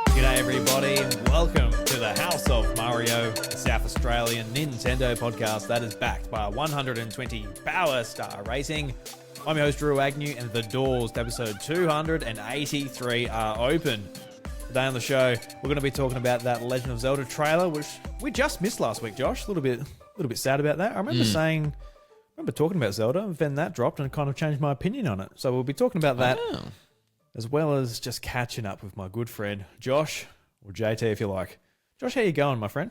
G'day everybody, welcome to the House of Mario, the South Australian Nintendo podcast that is backed by 120 Power Star Racing. I'm your host Drew Agnew, and the doors to episode 283 are open. Today on the show, we're going to be talking about that Legend of Zelda trailer, which we just missed last week, Josh. A little bit sad about that. I remember talking about Zelda, and then that dropped and it kind of changed my opinion on it. So we'll be talking about that, as well as just catching up with my good friend Josh, or JT if you like. Josh, how you going, my friend?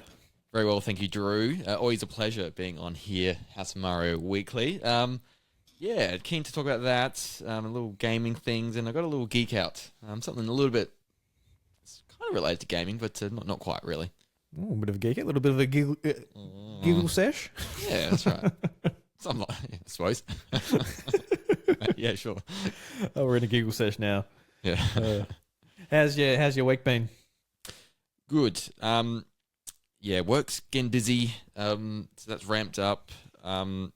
Very well, thank you, Drew. Always a pleasure being on here, House of Mario Weekly. Keen to talk about that, a little gaming things, and I got a little geek out, something a little bit kind of related to gaming, but not quite really. Ooh, a bit of a geek, a little bit of a giggle sesh. Yeah, that's right. Something like, I suppose. Yeah, sure. Oh, we're in a giggle sesh now. Yeah. How's your week been? Good. Work's getting busy. So that's ramped up. Had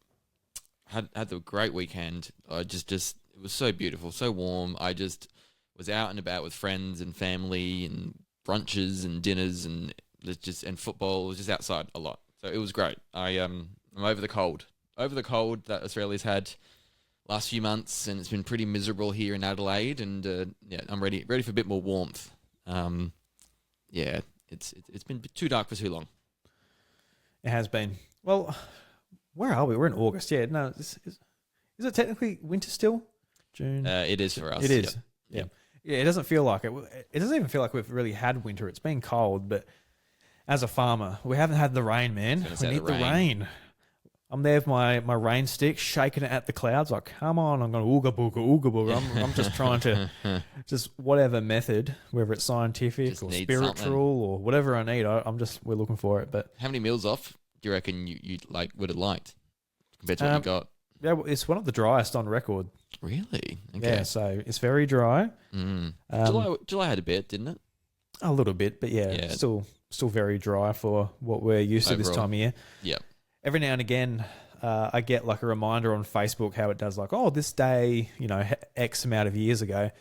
a great weekend. It was so beautiful, so warm. I just was out and about with friends and family and brunches and dinners and football. I was just outside a lot, so it was great. I'm over the cold that Australia's had last few months, and it's been pretty miserable here in Adelaide. And I'm ready for a bit more warmth. It's been too dark for too long. It has been. Well, where are we? We're in August. Yeah, no. Is it technically winter still? June. It is for us. It is. Yep. Yeah. It doesn't feel like it. It doesn't even feel like we've really had winter. It's been cold, but as a farmer, we haven't had the rain, man. We need the rain. I'm there with my rain stick, shaking it at the clouds, like, come on, I'm going to ooga booga. I'm just trying to, just whatever method, whether it's scientific just or spiritual something, or whatever I need, we're looking for it. But how many meals off do you reckon you would have liked compared to what you got? Yeah, well, it's one of the driest on record. Really? Okay. Yeah, so it's very dry. July had a bit, didn't it? A little bit, but yeah. Still very dry for what we're used to this time of year. Yeah. Every now and again, I get like a reminder on Facebook how it does like, oh, this day, X amount of years ago. And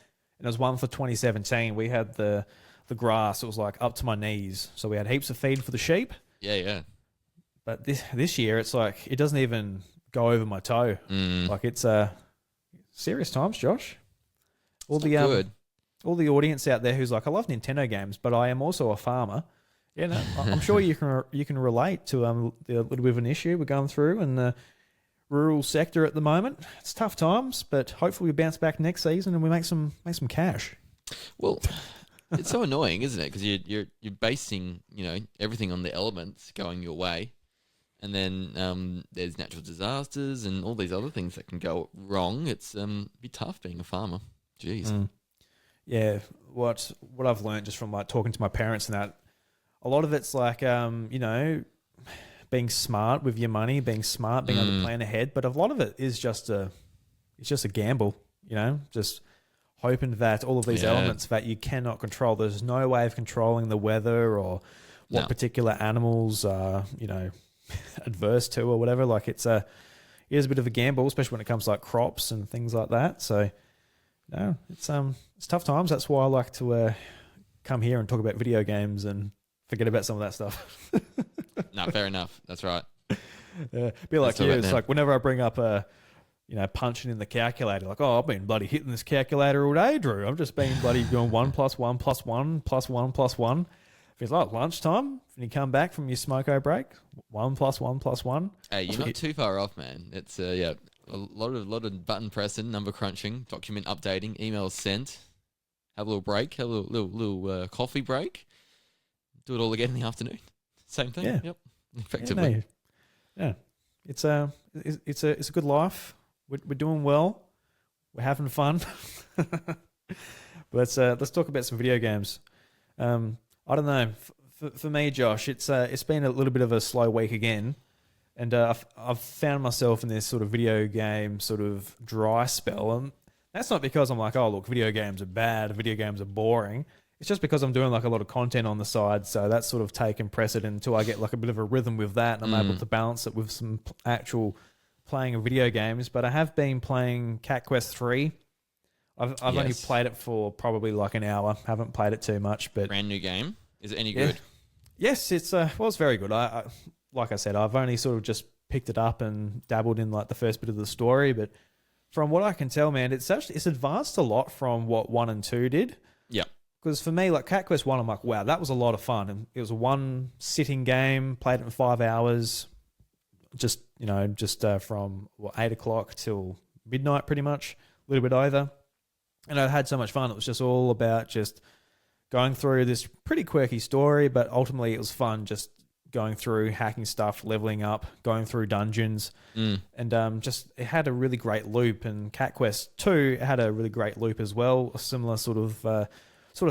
it was one for 2017. We had the grass. It was like up to my knees. So we had heaps of feed for the sheep. Yeah. But this year, it's like it doesn't even go over my toe. Like it's serious times, Josh. All the audience out there who's like, I love Nintendo games, but I am also a farmer. Yeah, no, I'm sure you can relate to the little bit of an issue we're going through in the rural sector at the moment. It's tough times, but hopefully we bounce back next season and we make some cash. Well, it's so annoying, isn't it? Because you're basing everything on the elements going your way, and then there's natural disasters and all these other things that can go wrong. It's be tough being a farmer. Jeez. Yeah, what I've learned just from like talking to my parents and that. A lot of it's like, being smart with your money, being able to plan ahead. But a lot of it is just a gamble, just hoping that all of these elements that you cannot control, there's no way of controlling the weather or what particular animals are, adverse to or whatever. Like it is a bit of a gamble, especially when it comes to like crops and things like that. So, it's tough times. That's why I like to come here and talk about video games and forget about some of that stuff. No, fair enough. That's right. Be like you. It's like whenever I bring up punching in the calculator, like, oh, I've been bloody hitting this calculator all day, Drew. I've just been bloody doing 1 + 1 + 1 + 1 + 1. If it's like lunchtime, when you come back from your smoko break, 1 + 1 + 1. Hey, you're not too far off, man. It's a lot of button pressing, number crunching, document updating, emails sent. Have a little break, have a little coffee break. Do it all again in the afternoon. Same thing. Yeah. Yep. Effectively. Yeah. It's a good life. We're doing well. We're having fun. But let's talk about some video games. I don't know. For me, Josh, it's been a little bit of a slow week again, and I've found myself in this sort of video game sort of dry spell, and that's not because I'm like, oh look, video games are bad, video games are boring. it's just because I'm doing like a lot of content on the side, so that's sort of taken precedent until I get like a bit of a rhythm with that, and I'm able to balance it with some actual playing of video games. But I have been playing Cat Quest 3. I've only played it for probably like an hour. Haven't played it too much, but brand new game. Is it any good? Yes, it's it's very good. I like I said, I've only sort of just picked it up and dabbled in like the first bit of the story, but from what I can tell, man, it's advanced a lot from what 1 and 2 did. Yeah. Because for me, like Cat Quest 1, I'm like, wow, that was a lot of fun. And it was a one sitting game, played it in 5 hours, just from 8 o'clock till midnight pretty much, a little bit over. And I had so much fun. It was just all about just going through this pretty quirky story, but ultimately it was fun just going through, hacking stuff, leveling up, going through dungeons. And just it had a really great loop. And Cat Quest 2 had a really great loop as well, a similar sort of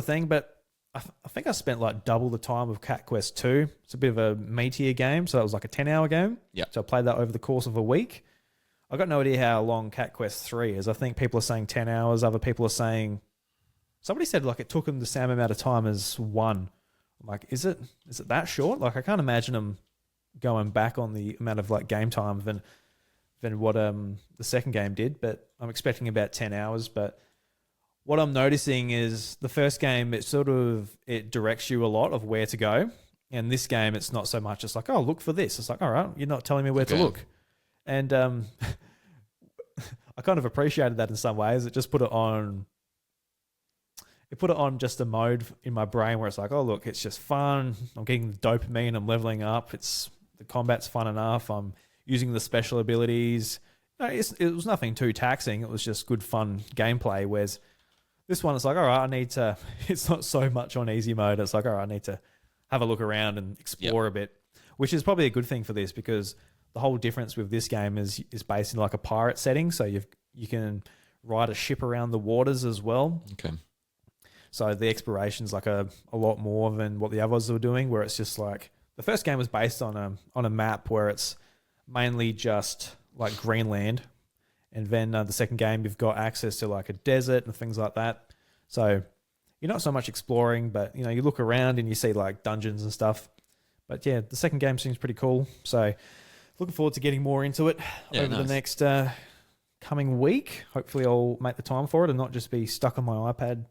thing. But I think I spent like double the time of Cat Quest 2. It's a bit of a meatier game, so that was like a 10-hour game. Yeah. So I played that over the course of a week. I got no idea how long Cat Quest 3 is. I think people are saying 10 hours. Other people are saying... Somebody said like it took them the same amount of time as 1. I'm like, is it that short? Like I can't imagine them going back on the amount of like game time than what the second game did, but I'm expecting about 10 hours. But what I'm noticing is the first game, it directs you a lot of where to go. And this game, it's not so much. It's like, oh, look for this. It's like, all right, you're not telling me where to look. And I kind of appreciated that in some ways. It just put it on just a mode in my brain where it's like, oh, look, it's just fun. I'm getting the dopamine. I'm leveling up. The combat's fun enough. I'm using the special abilities. No, it was nothing too taxing. It was just good, fun gameplay. Whereas this one, it's like, all right, it's not so much on easy mode. It's like, all right, I need to have a look around and explore a bit, which is probably a good thing for this because the whole difference with this game is based in like a pirate setting. So you can ride a ship around the waters as well. Okay. So the exploration's like a lot more than what the others were doing, where it's just like the first game was based on a map where it's mainly just like Greenland, and then the second game you've got access to like a desert and things like that. So you're not so much exploring, but you look around and you see like dungeons and stuff. But yeah, the second game seems pretty cool. So looking forward to getting more into it over the next coming week. Hopefully I'll make the time for it and not just be stuck on my iPad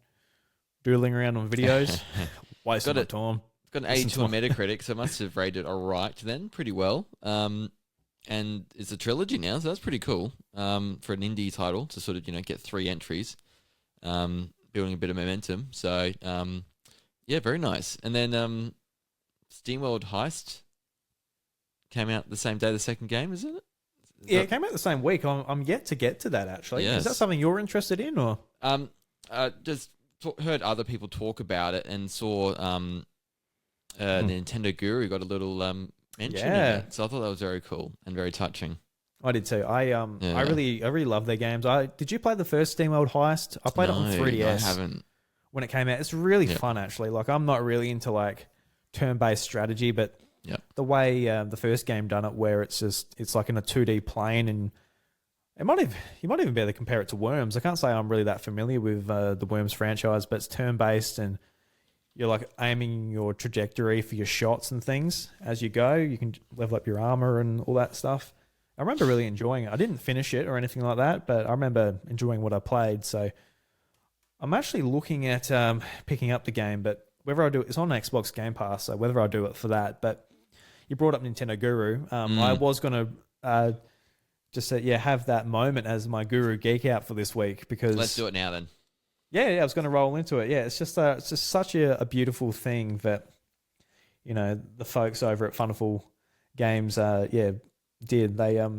doodling around on videos. Wasting my time. It's got an 82 on Metacritic, so it must have rated all right then, pretty well. And it's a trilogy now, so that's pretty cool for an indie title to sort of get 3 entries, building a bit of momentum. So yeah, very nice. And then SteamWorld Heist came out the same day the second game, isn't it? It came out the same week. I'm yet to get to that actually. Yes. Is that something you're interested in, or just heard other people talk about it and saw Nintendo Guru got a little mention in it. So I thought that was very cool and very touching. I did too. I really love their games. Did you play the first SteamWorld Heist? I played it on 3DS. I haven't. When it came out, it's really fun actually. Like I'm not really into like turn-based strategy, but the way the first game done it, where it's like in a 2D plane, and you might even be able to compare it to Worms. I can't say I'm really that familiar with the Worms franchise, but it's turn-based and you're like aiming your trajectory for your shots and things as you go. You can level up your armor and all that stuff. I remember really enjoying it. I didn't finish it or anything like that, but I remember enjoying what I played. So I'm actually looking at picking up the game, but whether I do it, it's on Xbox Game Pass, so whether I do it for that. But you brought up Nintendo Guru. I was going to just have that moment as my Guru Geek Out for this week, because let's do it now then. Yeah, I was going to roll into it. Yeah, it's just such a beautiful thing that the folks over at Funiful Games did. They a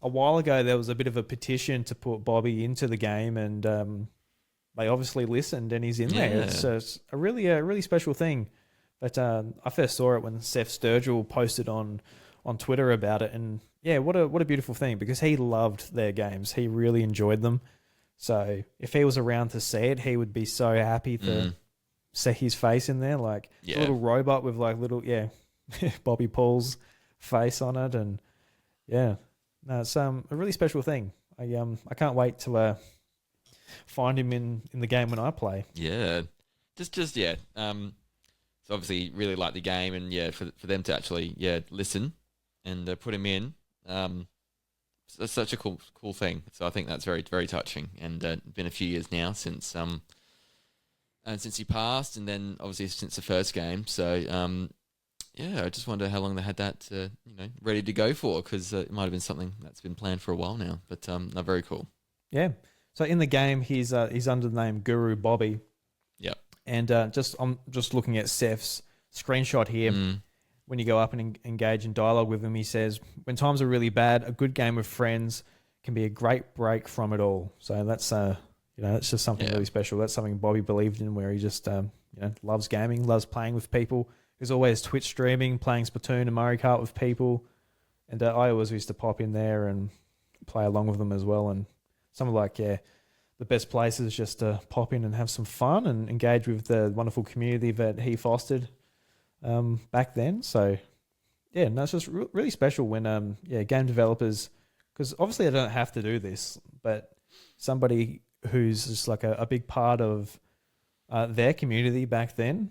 while ago there was a bit of a petition to put Bobby into the game, and they obviously listened, and he's in there. It's a really special thing. But I first saw it when Seth Sturgill posted on Twitter about it, and what a beautiful thing, because he loved their games. He really enjoyed them. So if he was around to see it, he would be so happy to see his face in there, like a little robot with like little Bobby Paul's face on it, and it's a really special thing. I can't wait to find him in the game when I play. Yeah. just yeah. So obviously really like the game, and yeah, for them to actually listen and put him in. It's such a cool thing. So I think that's very very touching. And been a few years now since he passed, and then obviously since the first game. So yeah, I just wonder how long they had that ready to go for, because it might have been something that's been planned for a while now. But no, very cool. Yeah. So in the game, he's under the name Guru Bobby. Yeah. And I'm just looking at Seth's screenshot here. When you go up and engage in dialogue with him, he says, "When times are really bad, a good game with friends can be a great break from it all." So that's that's just something really special. That's something Bobby believed in, where he just loves gaming, loves playing with people. He's always Twitch streaming, playing Splatoon and Mario Kart with people. And I always used to pop in there and play along with them as well. And some of the best places just to pop in and have some fun and engage with the wonderful community that he fostered back then. So yeah, no, it's just really special when game developers, because obviously they don't have to do this, but somebody who's just like a big part of their community back then,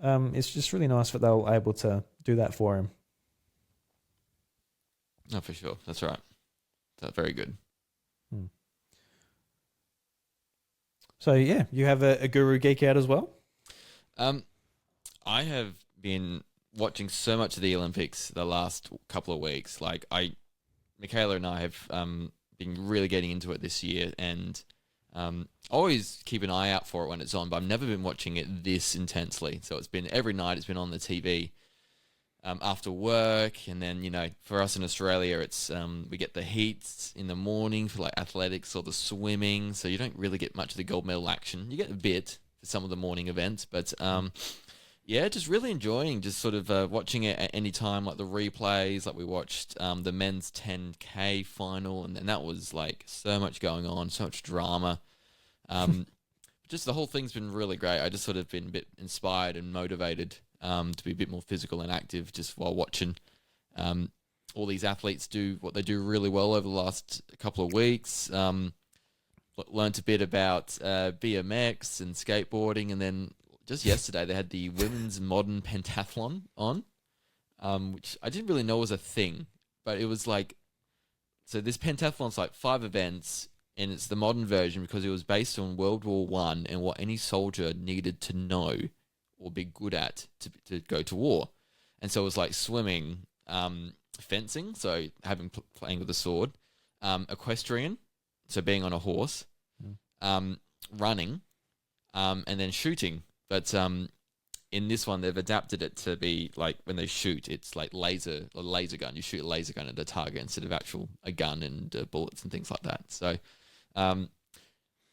it's just really nice that they were able to do that for him. No, for sure. That's right. That's very good. So yeah, you have a Guru Geek Out as well? I have been watching so much of the Olympics the last couple of weeks. Michaela and I have been really getting into it this year, and always keep an eye out for it when it's on, but I've never been watching it this intensely. So it's been every night, it's been on the TV after work, and then, for us in Australia, it's we get the heats in the morning for athletics or the swimming, so you don't really get much of the gold medal action. You get a bit for some of the morning events, but just really enjoying just sort of watching it at any time, like the replays. We watched the men's 10K final, and that was so much going on, so much drama. Just the whole thing's been really great. I just sort of been a bit inspired and motivated to be a bit more physical and active just while watching all these athletes do what they do really well over the last couple of weeks. Learned a bit about BMX and skateboarding, and then just yesterday they had the women's modern pentathlon on, which I didn't really know was a thing, but it was so this pentathlon's 5 events, and it's the modern version because it was based on World War I and what any soldier needed to know or be good at to go to war. And so it was swimming, fencing, so playing with a sword, equestrian, so being on a horse, running, and then shooting. But in this one, they've adapted it to be when they shoot, it's a laser gun. You shoot a laser gun at a target instead of a gun and bullets and things like that. So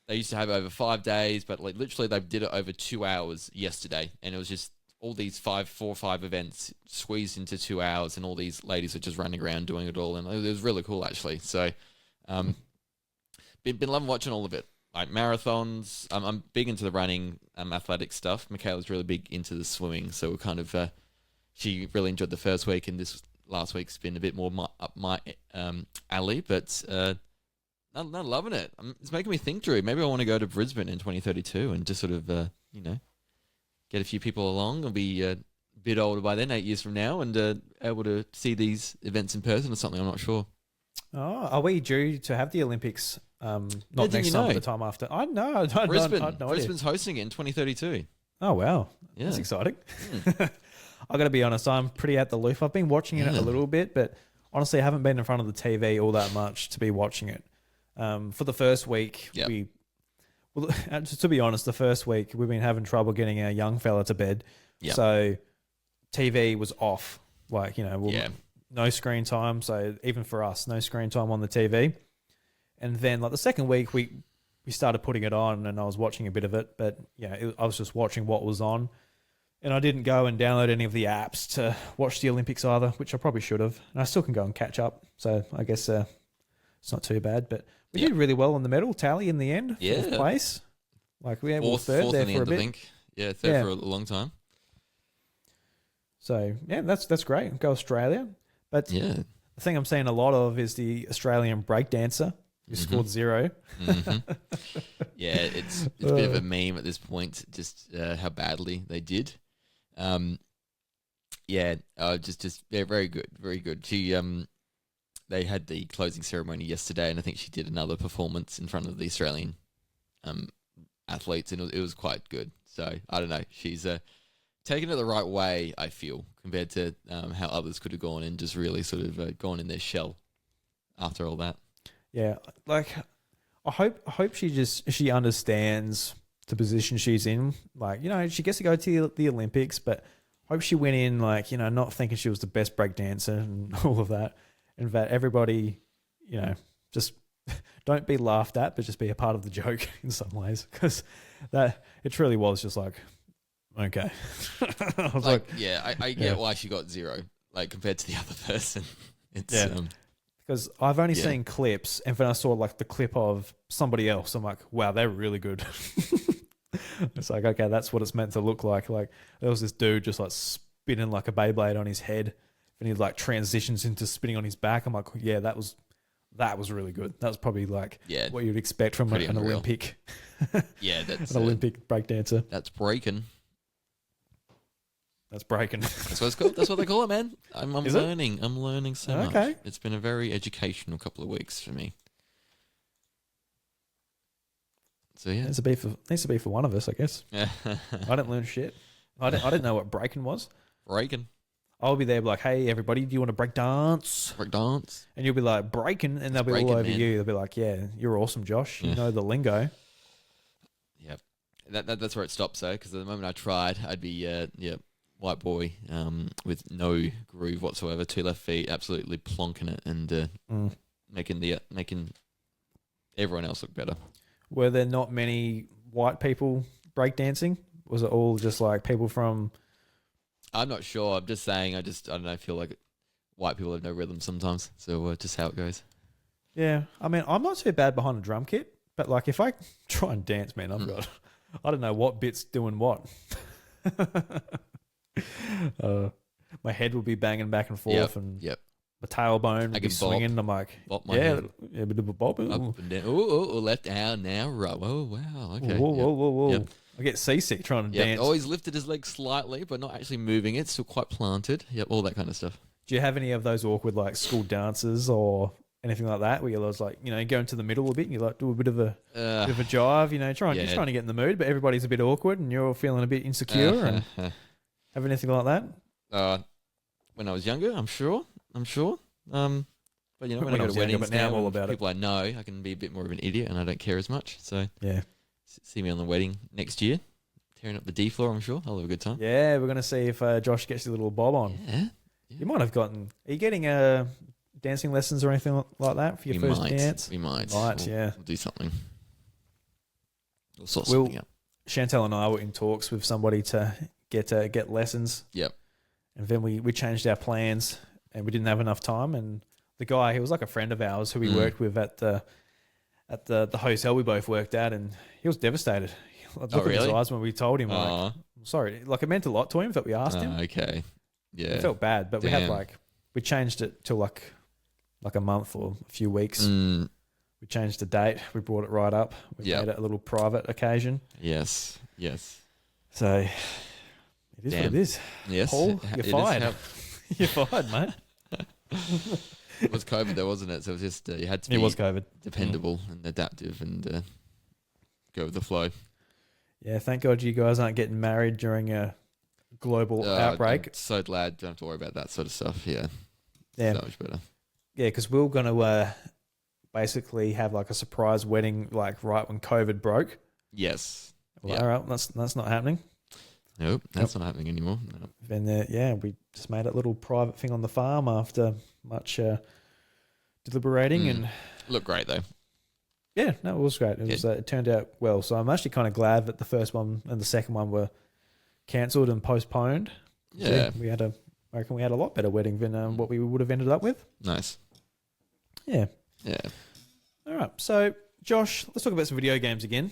they used to have it over 5 days, but literally they did it over 2 hours yesterday, and it was just all these 4 or 5 events squeezed into 2 hours, and all these ladies are just running around doing it all, and it was really cool actually. So been loving watching all of it. Marathons. I'm big into the running, athletic stuff. Michaela's really big into the swimming, so we're kind of she really enjoyed the first week, and this last week's been a bit more up my alley, but I'm loving it. It's making me think, Drew. Maybe I want to go to Brisbane in 2032 and just sort of get a few people along. I'll be a bit older by then, 8 years from now, and able to see these events in person or something. I'm not sure. Oh, are we due to have the Olympics? Not next time, but the time after. I know. Brisbane's hosting it in 2032. Oh wow, that's exciting. I got to be honest, I'm pretty at the loop. I've been watching it a little bit, but honestly, I haven't been in front of the TV all that much to be watching it. For the first week, to be honest, the first week we've been having trouble getting our young fella to bed. Yep. So TV was off. No screen time. So even for us, no screen time on the TV. And then the second week, we started putting it on, and I was watching a bit of it. But I was just watching what was on, and I didn't go and download any of the apps to watch the Olympics either, which I probably should have. And I still can go and catch up. So I guess it's not too bad. But we did really well on the medal tally in the end. Yeah, 4th place. We were third fourth there in the for end, a bit. I think. Yeah, third for a long time. So that's great. Go Australia. But the thing I'm seeing a lot of is the Australian breakdancer. You scored 0. Yeah, it's a bit of a meme at this point, just how badly they did. Yeah, very good, very good. She they had the closing ceremony yesterday, and I think she did another performance in front of the Australian athletes, and it was quite good. So I don't know, she's taken it the right way, I feel, compared to how others could have gone and just really sort of gone in their shell after all that. Yeah, like I hope she understands the position she's in. Like, you know, she gets to go to the Olympics, but I hope she went in like, you know, not thinking she was the best break dancer and all of that, and that everybody, you know, just don't be laughed at, but just be a part of the joke in some ways, because that it truly was just like, okay. I was like, yeah, I get why she got 0, like compared to the other person. It's because I've only seen clips, and then I saw like the clip of somebody else. I'm like, wow, they're really good. It's like, okay, that's what it's meant to look like. Like there was this dude just like spinning like a Beyblade on his head, and he like transitions into spinning on his back. I'm like, yeah, that was really good. That was probably like what you'd expect from an Olympic. Yeah, that's an Olympic breakdancer. That's breaking. That's breaking. That's what it's called. That's what they call it, man. I'm learning. I'm learning so much. It's been a very educational couple of weeks for me. So yeah, needs to be for one of us, I guess. I didn't learn shit. I didn't know what breaking was. Breaking. I'll be there, like, hey, everybody, do you want to break dance? Break dance. And you'll be like, breaking, and they'll be all over you. They'll be like, yeah, you're awesome, Josh. You know the lingo. Yep. That's where it stops though, because the moment I tried, I'd be white boy with no groove whatsoever, 2 left feet, absolutely plonking it and making everyone else look better. Were there not many white people breakdancing? Was it all just like people from? I'm not sure. I'm just saying. I don't know. I feel like white people have no rhythm sometimes. So just how it goes. Yeah, I mean, I'm not too bad behind a drum kit, but like if I try and dance, man, I don't know what bit's doing what. My head will be banging back and forth, and my tailbone will be swinging. I'm like, a bit of a bob. Up and down. Oh, left down now, right. Oh, wow. Okay. Whoa. Yep. I get seasick trying to dance. Always lifted his leg slightly, but not actually moving it. Still quite planted. Yep, all that kind of stuff. Do you have any of those awkward like school dances or anything like that where you're like, you know, go into the middle a bit and you like do a bit of a jive, you know, just trying to get in the mood, but everybody's a bit awkward and you're feeling a bit insecure and have anything like that? When I was younger, I'm sure. But you know, when I go to weddings but now I'm all about people I know, I can be a bit more of an idiot and I don't care as much. So yeah, see me on the wedding next year, tearing up the D floor. I'm sure I'll have a good time. Yeah, we're gonna see if Josh gets his little bob on. Yeah. You might have gotten. Are you getting dancing lessons or anything like that for your first dance? We might. We'll do something. We'll sort something out. Chantel and I were in talks with somebody to get lessons. Yep. And then we changed our plans and we didn't have enough time. And the guy, he was like a friend of ours who we worked with at the hotel we both worked at, and he was devastated. Look at his eyes when we told him, like, sorry, like it meant a lot to him that we asked him. Okay. Yeah. It felt bad, but we had we changed it to like a month or a few weeks. We changed the date. We brought it right up. We made it a little private occasion. Yes. So it is what it is. Yes. Paul, you're fired. You're fired, mate. It was COVID though, wasn't it? So it was just you had to be COVID. Dependable and adaptive and go with the flow. Yeah, thank God you guys aren't getting married during a global outbreak. I'm so glad don't have to worry about that sort of stuff. Yeah. So much better. Yeah, because we were going to basically have like a surprise wedding like right when COVID broke. Yes. Well, all right, that's not happening. Nope, that's not happening anymore. No. Then we just made a little private thing on the farm after much deliberating and looked great though. Yeah, no, it was great. It turned out well. So I'm actually kind of glad that the first one and the second one were cancelled and postponed. Yeah, I reckon we had a lot better wedding than what we would have ended up with. Nice. Yeah. Yeah. All right. So Josh, let's talk about some video games again.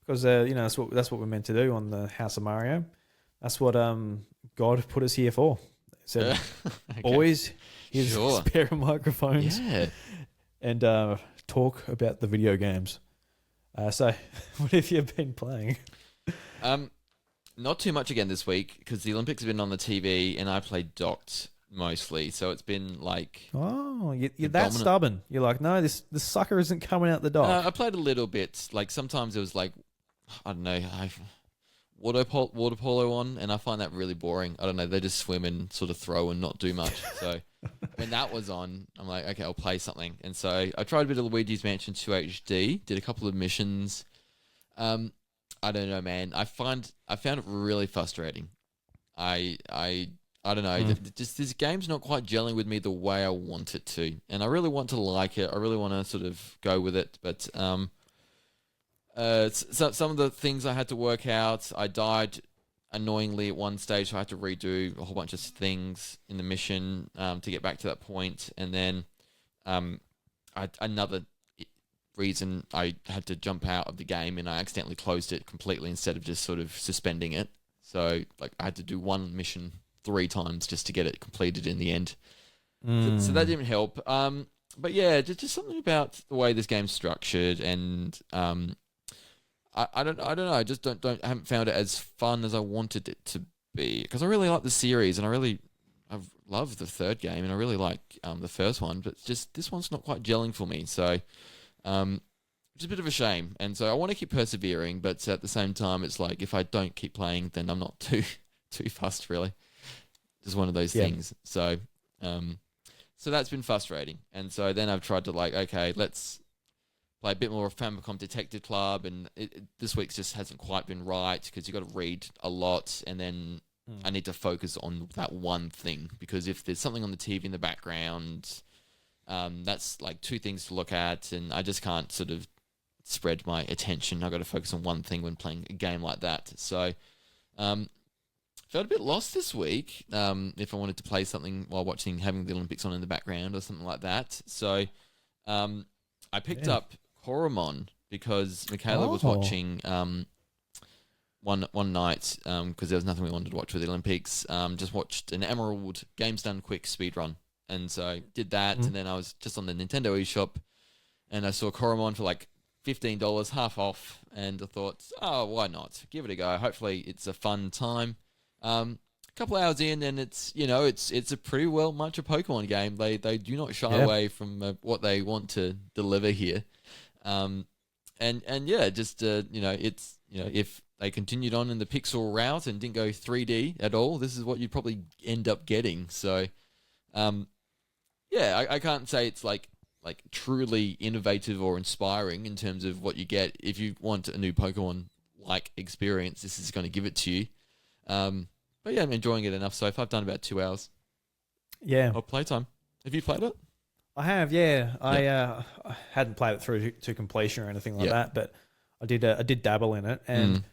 Because that's what we're meant to do on the House of Mario. That's what God put us here for. He said, boys, here's spare microphones. Yeah. and talk about the video games. So, what have you been playing? Not too much again this week because the Olympics have been on the TV and I played docked mostly. So it's been like... Oh, you're that stubborn. You're like, no, this sucker isn't coming out the dock. I played a little bit. Like sometimes it was like, I don't know, water polo on, and I find that really boring. I don't know, they just swim and sort of throw and not do much. So when that was on, I'm like, okay, I'll play something. And so I tried a bit of Luigi's Mansion 2 HD, did a couple of missions. I don't know, man. I found it really frustrating. I don't know. Just this game's not quite gelling with me the way I want it to, and I really want to like it. I really want to sort of go with it, but some of the things I had to work out. I died annoyingly at one stage, so I had to redo a whole bunch of things in the mission to get back to that point, and then another reason I had to jump out of the game and I accidentally closed it completely instead of just sort of suspending it. So like I had to do one mission 3 times just to get it completed in the end. So that didn't help. But yeah, just something about the way this game's structured, and I don't know. I just I haven't found it as fun as I wanted it to be, because I really like the series and I've loved the third game and I really like the first one, but just this one's not quite gelling for me. So it's a bit of a shame, and so I want to keep persevering, but at the same time, it's like if I don't keep playing, then I'm not too fussed really. Just one of those things. So so that's been frustrating, and so then I've tried to like, okay, let's play a bit more of Famicom Detective Club, and this week's just hasn't quite been right because you've got to read a lot, and then I need to focus on that one thing, because if there's something on the TV in the background, that's like 2 things to look at, and I just can't sort of spread my attention. I've got to focus on one thing when playing a game like that. So felt a bit lost this week if I wanted to play something while having the Olympics on in the background or something like that. So I picked up Koromon because Michaela was watching one night because there was nothing we wanted to watch with the Olympics. Just watched an Emerald Games Done Quick speedrun. And so I did that, and then I was just on the Nintendo eShop, and I saw Koromon for like $15, half off, and I thought, oh, why not? Give it a go. Hopefully it's a fun time. A couple hours in, and it's a pretty well much a Pokemon game. They do not shy away from what they want to deliver here. And yeah, just it's if they continued on in the pixel route and didn't go 3D at all, this is what you'd probably end up getting. So yeah, I can't say it's like truly innovative or inspiring in terms of what you get. If you want a new Pokemon-like experience, this is going to give it to you. But yeah, I'm enjoying it enough so far. I've done about 2 hours. Yeah. Of playtime. Have you played it? I have, yeah. I hadn't played it through to completion or anything like that, but I did dabble in it. And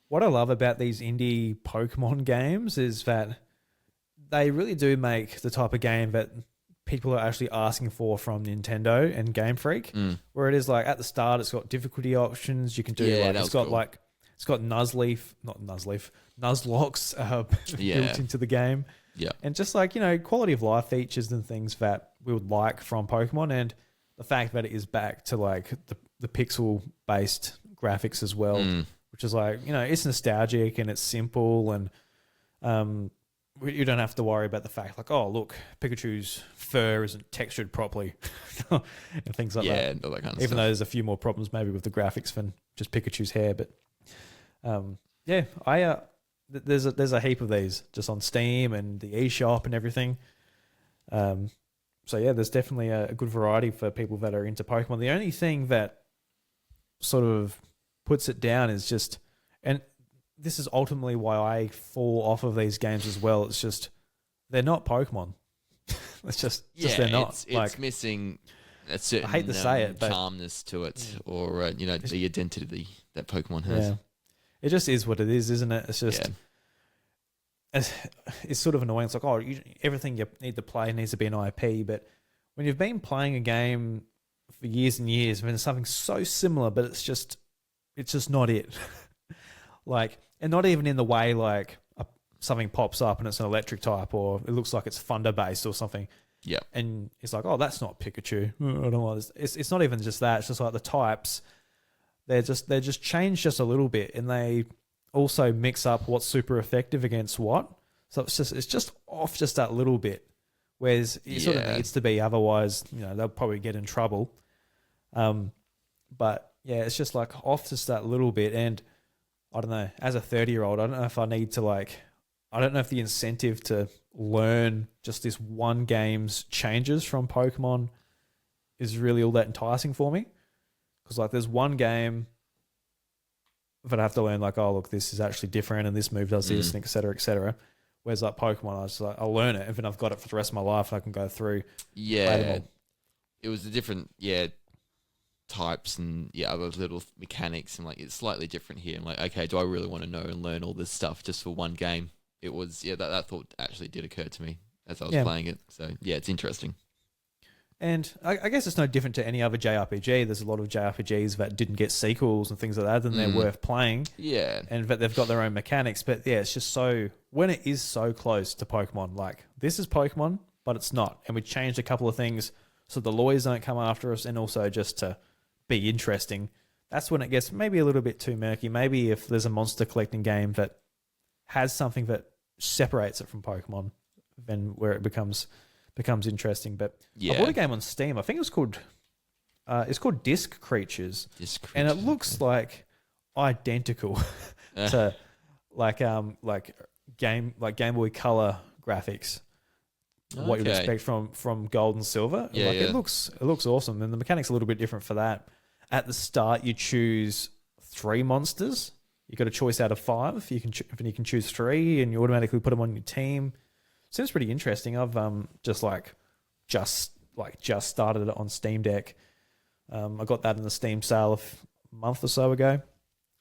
what I love about these indie Pokemon games is that they really do make the type of game that people are actually asking for from Nintendo and Game Freak, where it is like at the start it's got difficulty options. You can do it's got cool. It's got Nuzlocke built into the game. Yeah. And just like, quality of life features and things that we would like from Pokemon, and the fact that it is back to like the pixel based graphics as well, which is like, it's nostalgic and it's simple, and you don't have to worry about the fact like, oh, look, Pikachu's fur isn't textured properly and things like that. Yeah, all that kind of stuff. Even though there's a few more problems maybe with the graphics than just Pikachu's hair, but there's a heap of these just on Steam and the eShop and everything. So yeah, there's definitely a good variety for people that are into Pokemon. The only thing that sort of puts it down is just, and this is ultimately why I fall off of these games as well. It's just they're not Pokemon. It's just they're not. It's missing a certain I hate to say it, but calmness to it, or the identity that Pokemon has. Yeah. It just is what it is, isn't it? It's just it's sort of annoying. It's like, everything you need to play needs to be an IP, but when you've been playing a game for years and years, when it's something so similar, but it's just not it. Like, and not even in the way like something pops up and it's an electric type, or it looks like it's Thunder based or something. Yeah. And it's like, oh, that's not Pikachu. I don't know. It's not even just that. It's just like the types. They're just changed just a little bit, and they also mix up what's super effective against what. So it's just off just that little bit. Whereas it sort of needs to be, otherwise, they'll probably get in trouble. But yeah, it's just like off just that little bit. And I don't know, as a 30-year-old, I don't know if I need to I don't know if the incentive to learn just this one game's changes from Pokemon is really all that enticing for me. Because there's one game that I have to learn oh, look, this is actually different and this move does this and et cetera, et cetera. Whereas Pokemon, I was I'll learn it and then I've got it for the rest of my life and I can go through. Yeah. It was the different, types and other little mechanics, and it's slightly different here. I'm like, okay, do I really want to know and learn all this stuff just for one game? It was, that thought actually did occur to me as I was playing it. So it's interesting. And I guess it's no different to any other JRPG. There's a lot of JRPGs that didn't get sequels and things like that, and they're worth playing. Yeah. And that they've got their own mechanics. But it's just when it is so close to Pokemon, this is Pokemon, but it's not. And we changed a couple of things so the lawyers don't come after us, and also just to be interesting. That's when it gets maybe a little bit too murky. Maybe if there's a monster collecting game that has something that separates it from Pokemon, then where it becomes interesting. But I bought a game on Steam. I think it's called Disc Creatures. And it looks identical to Game Boy Color graphics. What you'd expect from Gold and Silver. It looks awesome. And the mechanic's a little bit different for that. At the start, you choose 3 monsters. You got a choice out of 5. You can choose 3, and you automatically put them on your team. Seems pretty interesting. I've just started it on Steam Deck. I got that in the Steam sale a month or so ago.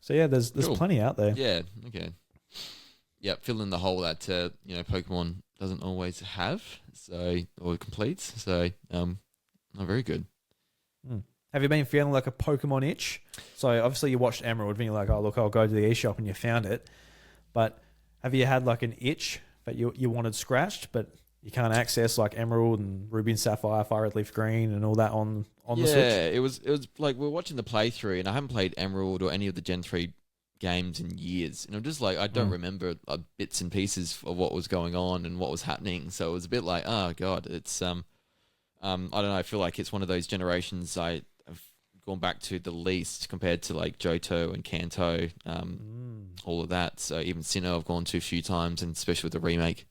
So there's cool. Plenty out there. Yeah. Okay. Yeah, fill in the hole that Pokemon doesn't always have, or completes. So, not very good. Have you been feeling like a Pokemon itch? So obviously you watched Emerald and you're like, oh look, I'll go to the eShop, and you found it. But have you had an itch that you wanted scratched, but you can't access Emerald and Ruby and Sapphire, Fire Red Leaf Green, and all that on the Switch? Yeah, it was we were watching the playthrough, and I haven't played Emerald or any of the Gen 3 games in years, and I'm just I don't remember bits and pieces of what was going on and what was happening. So it was a bit oh god, it's I don't know. I feel like it's one of those generations I have gone back to the least compared to Johto and Kanto, all of that. So even Sinnoh I've gone to a few times, and especially with the remake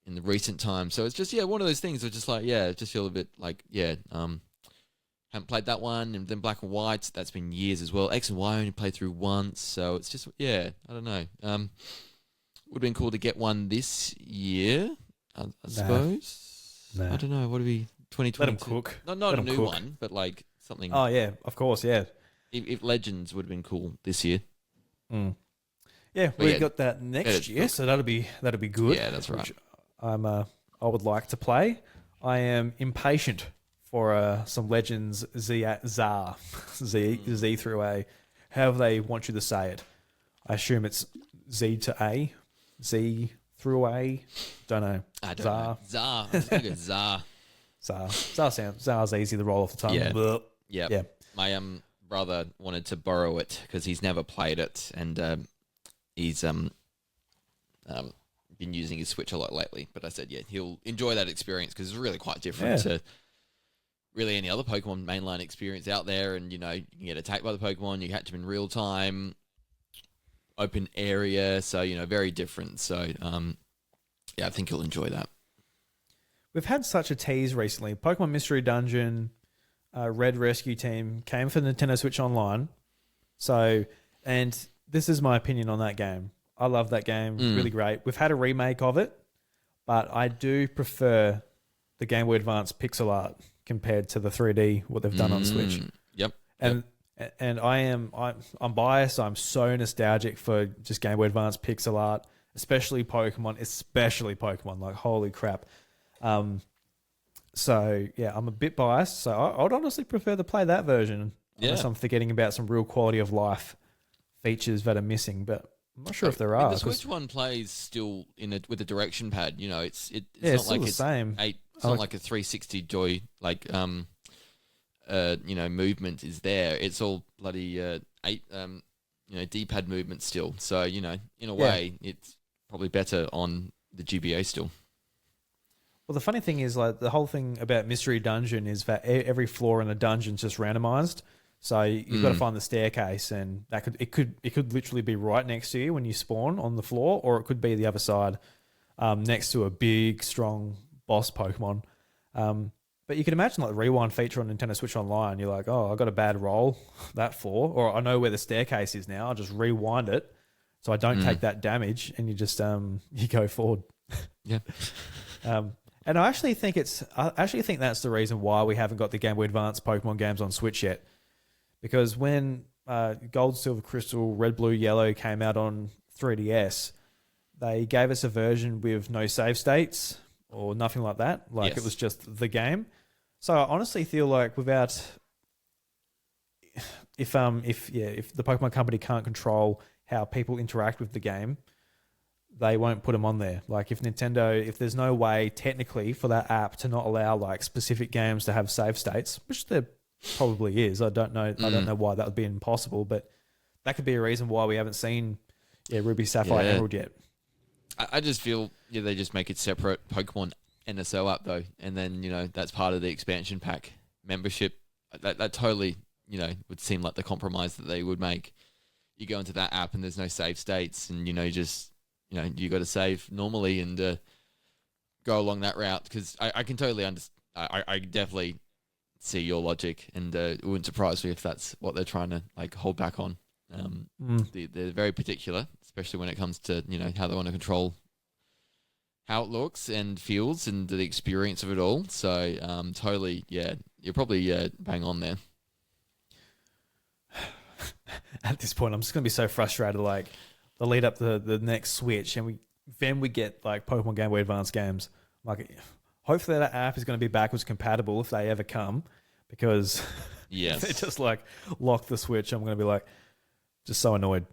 in the recent times. So it's just one of those things. It's just just feel a bit haven't played that one. And then Black and White, that's been years as well. X and Y only played through once, so it's just I don't know. Would have been cool to get one this year, I suppose. Nah. I don't know. What would be 2022? Let them cook. Not a new one, but something. Oh yeah, of course, yeah. If Legends would have been cool this year. Yeah, we got that next year, so that'll be good. Yeah, that's right. I would like to play. I am impatient for some Legends Z through A, however they want you to say it. I assume it's Z to A, Z through A. Don't know. I don't know. Zar. Zar. Zar's easy to roll off the tongue. Yeah. My brother wanted to borrow it because he's never played it, and he's been using his Switch a lot lately. But I said, he'll enjoy that experience because it's really quite different to really any other Pokemon mainline experience out there. And, you can get attacked by the Pokemon, you catch them in real time, open area, so, very different. So, I think you'll enjoy that. We've had such a tease recently. Pokemon Mystery Dungeon, Red Rescue Team came for Nintendo Switch Online. So, and this is my opinion on that game. I love that game. Really great. We've had a remake of it, but I do prefer the Game Boy Advance pixel art compared to the 3D, what they've done on Switch. Yep. And I'm biased. I'm so nostalgic for just Game Boy Advance pixel art, especially Pokemon. Holy crap. So yeah, I'm a bit biased. So I would honestly prefer to play that version. Unless I'm forgetting about some real quality of life features that are missing, but I'm not sure if there are. The Switch one plays still with a direction pad. It's not like the it's same. It's not like a 360 joy, like movement is there. It's all bloody D-pad movement still. So in a way, it's probably better on the GBA still. Well, the funny thing is, like, the whole thing about Mystery Dungeon is that every floor in the dungeon is just randomized. So you've got to find the staircase, and it could literally be right next to you when you spawn on the floor, or it could be the other side, next to a big, strong boss Pokemon. But you can imagine, like, the rewind feature on Nintendo Switch Online. You're like, oh, I got a bad roll that floor, or I know where the staircase is now. I'll just rewind it so I don't take that damage, and you just you go forward. Yeah. And I actually think that's the reason why we haven't got the Game Boy Advance Pokemon games on Switch yet. Because when Gold, Silver, Crystal, Red, Blue, Yellow came out on 3DS, they gave us a version with no save states or nothing like that. Like, It was just the game. So I honestly feel like if the Pokemon Company can't control how people interact with the game, they won't put them on there. Like, if there's no way technically for that app to not allow, like, specific games to have save states, which there probably is. I don't know why that would be impossible, but that could be a reason why we haven't seen Ruby Sapphire Emerald yet. I just feel they just make it separate Pokemon NSO app though, and then that's part of the expansion pack membership. That totally would seem like the compromise that they would make. You go into that app and there's no save states, and you got to save normally and go along that route, because I can totally understand. I definitely see your logic, and it wouldn't surprise me if that's what they're trying to, like, hold back on. They're very particular, especially when it comes to how they want to control how it looks and feels and the experience of it all. So totally, you're probably bang on there. At this point, I'm just going to be so frustrated. Like, the lead up to the next Switch, and we get, like, Pokemon Game Boy Advance games. Like, hopefully that app is going to be backwards compatible if they ever come, because if they just, like, lock the Switch, I'm going to be, like, just so annoyed.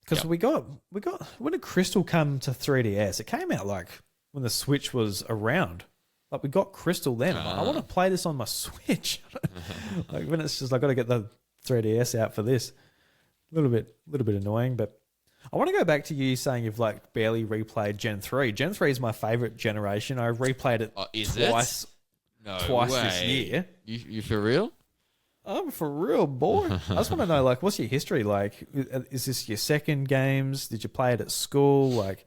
Because we got when did Crystal come to 3DS? It came out, like, when the Switch was around. Like, we got Crystal then. I want to play this on my Switch. Like, when it's just, I got to get the 3DS out for this. A little bit annoying, but I want to go back to you saying you've, like, barely replayed Gen 3. Gen 3 is my favorite generation. I've replayed it twice this year. You for real? I'm for real, boy. I just want to know, like, what's your history like? Is this your second games? Did you play it at school? Like,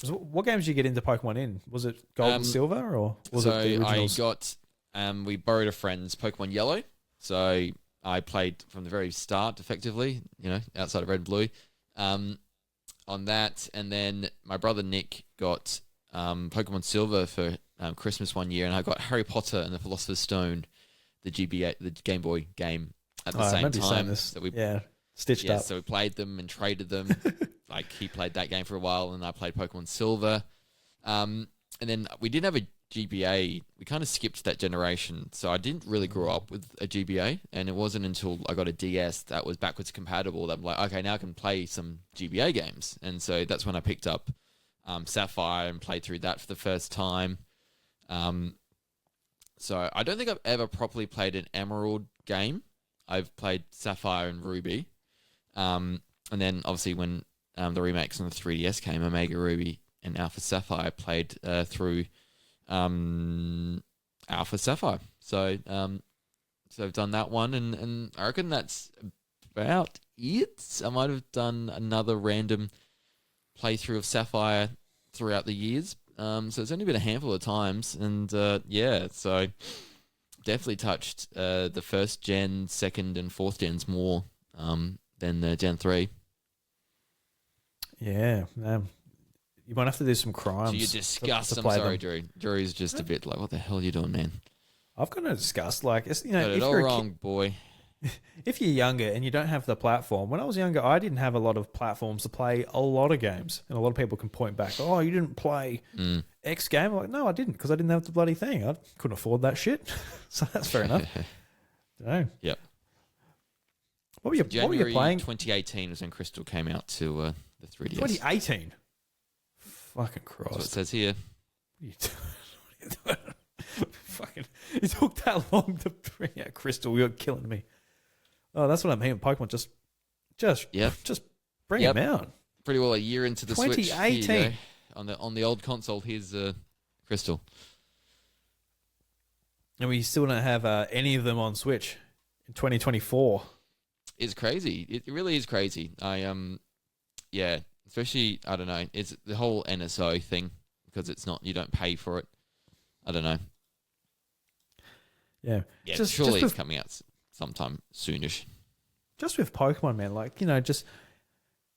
what games did you get into Pokemon in? Was it Gold and Silver, or was it the originals? We borrowed a friend's Pokemon Yellow. So I played from the very start, effectively, outside of Red and Blue. On that, and then my brother Nick got Pokemon Silver for Christmas one year, and I got Harry Potter and the Philosopher's Stone, the GBA, the Game Boy game, at the same time. So we stitched up. So we played them and traded them. Like, he played that game for a while, and I played Pokemon Silver. And then we didn't have a GBA. We kind of skipped that generation, so I didn't really grow up with a GBA, and it wasn't until I got a DS that was backwards compatible that I'm like, okay, now I can play some GBA games. And so that's when I picked up Sapphire and played through that for the first time. So I don't think I've ever properly played an Emerald game. I've played Sapphire and Ruby. And then obviously when the remakes on the 3DS came, Omega Ruby and Alpha Sapphire, I played through Alpha Sapphire. So I've done that one, and I reckon that's about it. I might have done another random playthrough of Sapphire throughout the years. So it's only been a handful of times, and so definitely touched the first gen, second, and fourth gens more than the Gen 3. Yeah, you might have to do some crimes. So you disgust. I'm sorry, Drew. Drew's just a bit like, what the hell are you doing, man? I've got no disgust. Like, got it all wrong, boy. If you're younger and you don't have the platform, when I was younger, I didn't have a lot of platforms to play a lot of games, and a lot of people can point back, oh, you didn't play X game. I'm like, no, I didn't, because I didn't have the bloody thing. I couldn't afford that shit. So that's fair enough. Dunno. Yep. What were you playing? 2018 was when Crystal came out to the 3DS. 2018. Fucking Christ. That's what it says here. What are you doing? Fucking, it took that long to bring out Crystal. You're killing me. Oh, that's what I mean. Pokemon just bring him out. Pretty well a year into the Switch. 2018 on the old console. Here's Crystal, and we still don't have any of them on Switch in 2024. It's crazy. It really is crazy. Especially I don't know. It's the whole NSO thing because it's not you don't pay for it. I don't know. Yeah, surely it's coming out sometime soonish. Just with Pokemon, man, like, you know, just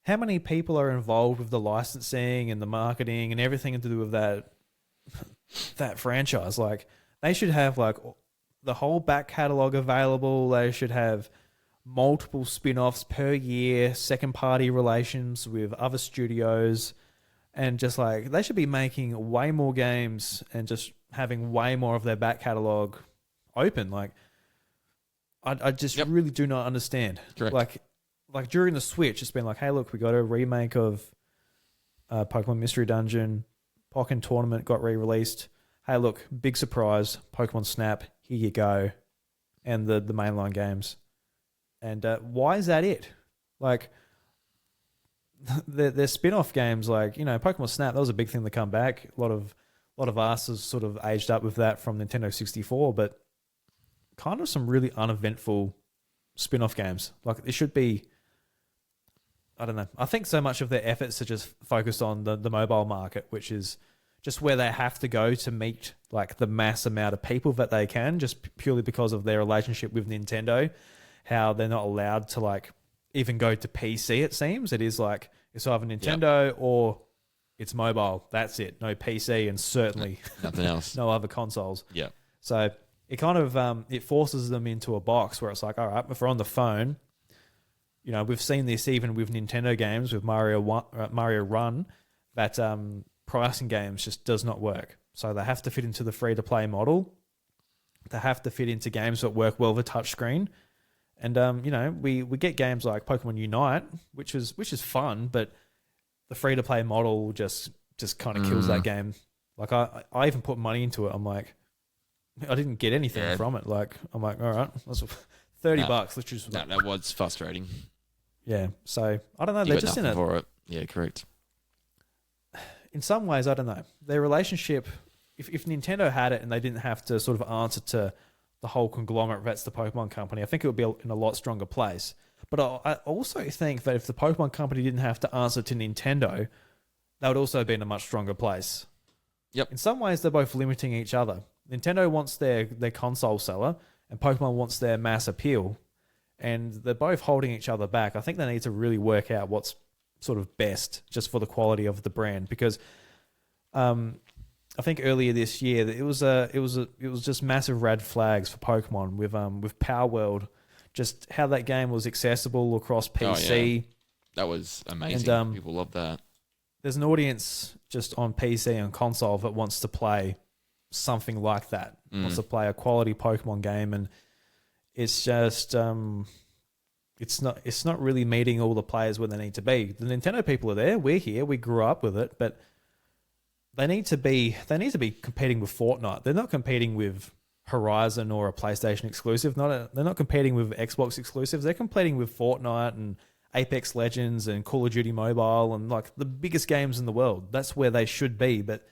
how many people are involved with the licensing and the marketing and everything to do with that franchise? Like, they should have like the whole back catalog available. They should have multiple spin-offs per year, second party relations with other studios, and just like they should be making way more games and just having way more of their back catalog open. Like, I just really do not understand. Correct. Like during the Switch, it's been like, hey, look, we got a remake of Pokemon Mystery Dungeon. Pokken Tournament got re-released. Hey, look, big surprise, Pokemon Snap, here you go. And the mainline games. And why is that it? Like, they're spin-off games, like, you know, Pokemon Snap, that was a big thing to come back. A lot of us has sort of aged up with that from Nintendo 64, but kind of some really uneventful spin-off games. Like, it should be, I don't know. I think so much of their efforts are just focused on the mobile market, which is just where they have to go to meet like the mass amount of people that they can, just purely because of their relationship with Nintendo, how they're not allowed to like even go to PC, it seems. It is like, it's either Nintendo or it's mobile. That's it. No PC and certainly nothing else. No other consoles. Yeah. So it kind of it forces them into a box where it's like, all right, if we're on the phone, you know, we've seen this even with Nintendo games, with Mario Run, that pricing games just does not work. So they have to fit into the free-to-play model. They have to fit into games that work well with touchscreen. And, you know, we get games like Pokemon Unite, which is fun, but the free-to-play model just kind of kills that game. Like, I even put money into it. I'm like, I didn't get anything from it. Like, I'm like, all right, that's $30, which is... that was frustrating. Yeah, so, I don't know. They're just in it. For it. Yeah, correct. In some ways, I don't know. Their relationship, if Nintendo had it and they didn't have to sort of answer to the whole conglomerate that's the Pokemon Company, I think it would be in a lot stronger place. But I also think that if the Pokemon Company didn't have to answer to Nintendo, that would also be in a much stronger place. Yep. In some ways, they're both limiting each other. Nintendo wants their console seller, and Pokemon wants their mass appeal. And they're both holding each other back. I think they need to really work out what's sort of best just for the quality of the brand. Because I think earlier this year it was just massive red flags for Pokemon with Power World, just how that game was accessible across PC. Oh, yeah. That was amazing. And, people love that. There's an audience just on PC and console that wants to play something like that. Wants to play a quality Pokemon game, and it's just it's not really meeting all the players where they need to be. The Nintendo people are there. We're here. We grew up with it, but they need to be competing with Fortnite. They're not competing with Horizon or a PlayStation exclusive. They're not competing with Xbox exclusives. They're competing with Fortnite and Apex Legends and Call of Duty Mobile and like the biggest games in the world. That's where they should be, but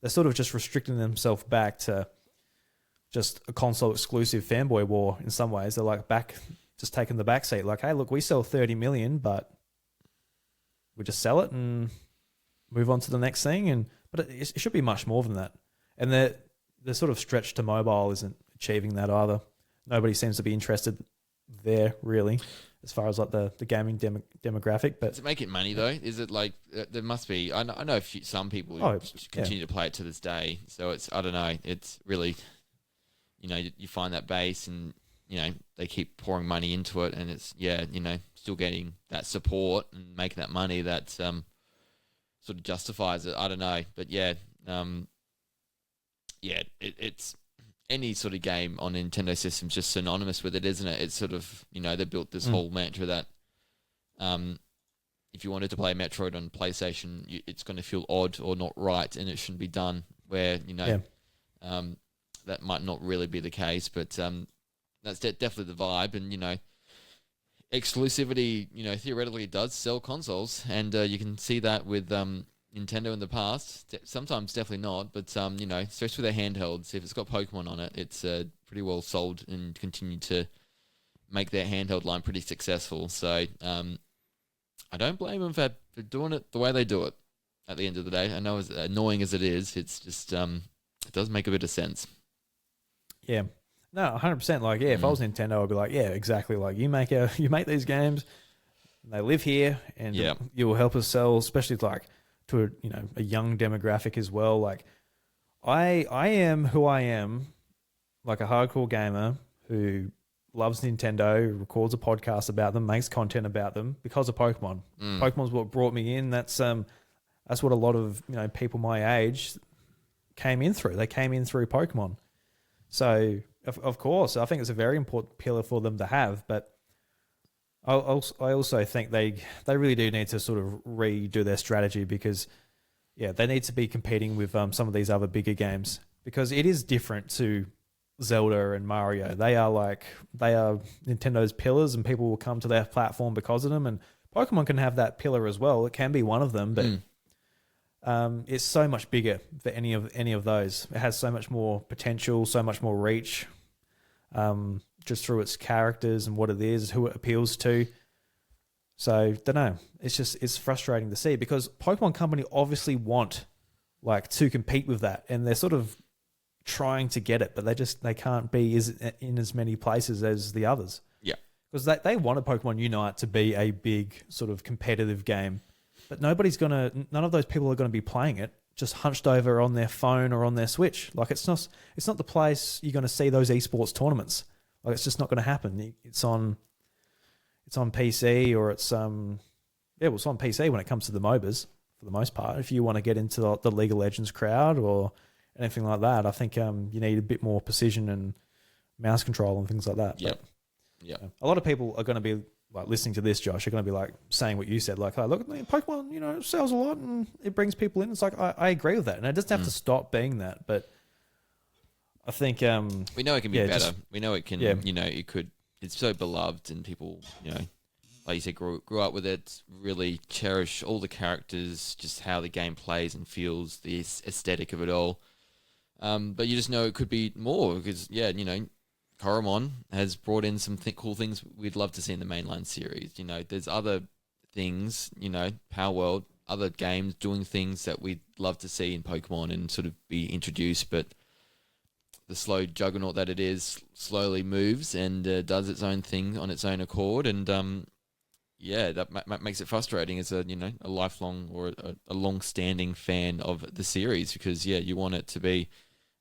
they're sort of just restricting themselves back to just a console exclusive fanboy war in some ways. They're like just taking the back seat. Like, hey, look, we sell 30 million, but we just sell it and move on to the next thing. But it should be much more than that. And the sort of stretch to mobile isn't achieving that either. Nobody seems to be interested there, really, as far as like the gaming demographic. But does it make it money though? Is it like there must be? I know some people who continue to play it to this day. So it's, I don't know. It's really, you know, you find that base and, you know, they keep pouring money into it, and it's, you know, still getting that support and making that money that sort of justifies it. I don't know, but it's any sort of game on Nintendo systems just synonymous with it, isn't it? It's sort of, you know, they built this whole mantra that if you wanted to play Metroid on PlayStation, it's going to feel odd or not right, and it shouldn't be done. Where, you know, that might not really be the case, but that's definitely the vibe. And exclusivity, theoretically does sell consoles, and you can see that with Nintendo in the past. Sometimes definitely not, but especially with their handhelds, if it's got Pokemon on it, it's pretty well sold and continue to make their handheld line pretty successful. So I don't blame them for doing it the way they do it. At the end of the day, I know as annoying as it is, it's just it does make a bit of sense. Yeah. No, 100%. Like, yeah, if I was Nintendo, I'd be like, yeah, exactly. Like, you make these games, they live here, and you will help us sell, especially like to a young demographic as well. Like, I am who I am, like a hardcore gamer who loves Nintendo, records a podcast about them, makes content about them because of Pokemon. Pokemon's what brought me in. That's what a lot of people my age came in through. They came in through Pokemon. So of course, I think it's a very important pillar for them to have. But I also think they really do need to sort of redo their strategy, because they need to be competing with some of these other bigger games, because it is different to Zelda and Mario. They are Nintendo's pillars, and people will come to their platform because of them. And Pokemon can have that pillar as well. It can be one of them, but it's so much bigger for any of those. It has so much more potential, so much more reach, just through its characters and what it is, who it appeals to. So, don't know. It's frustrating to see, because Pokemon Company obviously want to compete with that, and they're sort of trying to get it, but they can't be in as many places as the others. Yeah, because they wanted Pokemon Unite to be a big sort of competitive game. But none of those people are going to be playing it just hunched over on their phone or on their Switch. Like, it's not the place you're going to see those esports tournaments. Like, it's just not going to happen. It's on PC, or it's on PC when it comes to the MOBAs for the most part. If you want to get into the League of Legends crowd or anything like that, I think you need a bit more precision and mouse control and things like that. Yeah. A lot of people are going to be listening to this, Josh, are going to be saying what you said, like, oh, look, Pokemon, sells a lot and it brings people in. It's like, I agree with that. And it doesn't have to stop being that. But I think... we know it can be better. We know it can, it could... It's so beloved, and people, like you said, grew up with it, really cherish all the characters, just how the game plays and feels, the aesthetic of it all. But you just know it could be more, because, Coromon has brought in some cool things we'd love to see in the mainline series. There's other things, Power World, other games doing things that we'd love to see in Pokemon and sort of be introduced, but the slow juggernaut that it is slowly moves and does its own thing on its own accord. And that makes it frustrating as a lifelong or a long-standing fan of the series, because you want it to be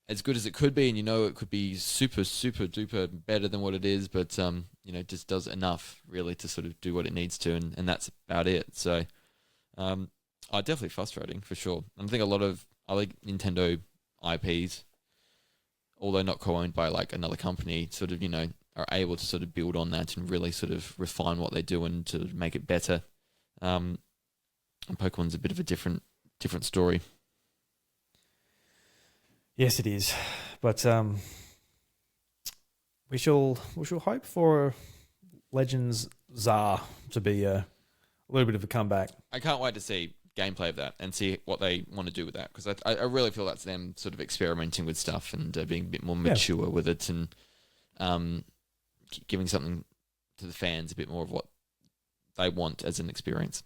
as good as it could be, and it could be super, super duper better than what it is, but just does enough really to sort of do what it needs to, and that's about it. So, definitely frustrating for sure. And I think a lot of other Nintendo IPs, although not co-owned by another company, sort of are able to sort of build on that and really sort of refine what they do and to make it better. And Pokemon's a bit of a different story. Yes, it is, but we shall hope for Legends Czar to be a little bit of a comeback. I can't wait to see gameplay of that and see what they want to do with that, because I really feel that's them sort of experimenting with stuff and being a bit more mature with it, and giving something to the fans, a bit more of what they want as an experience.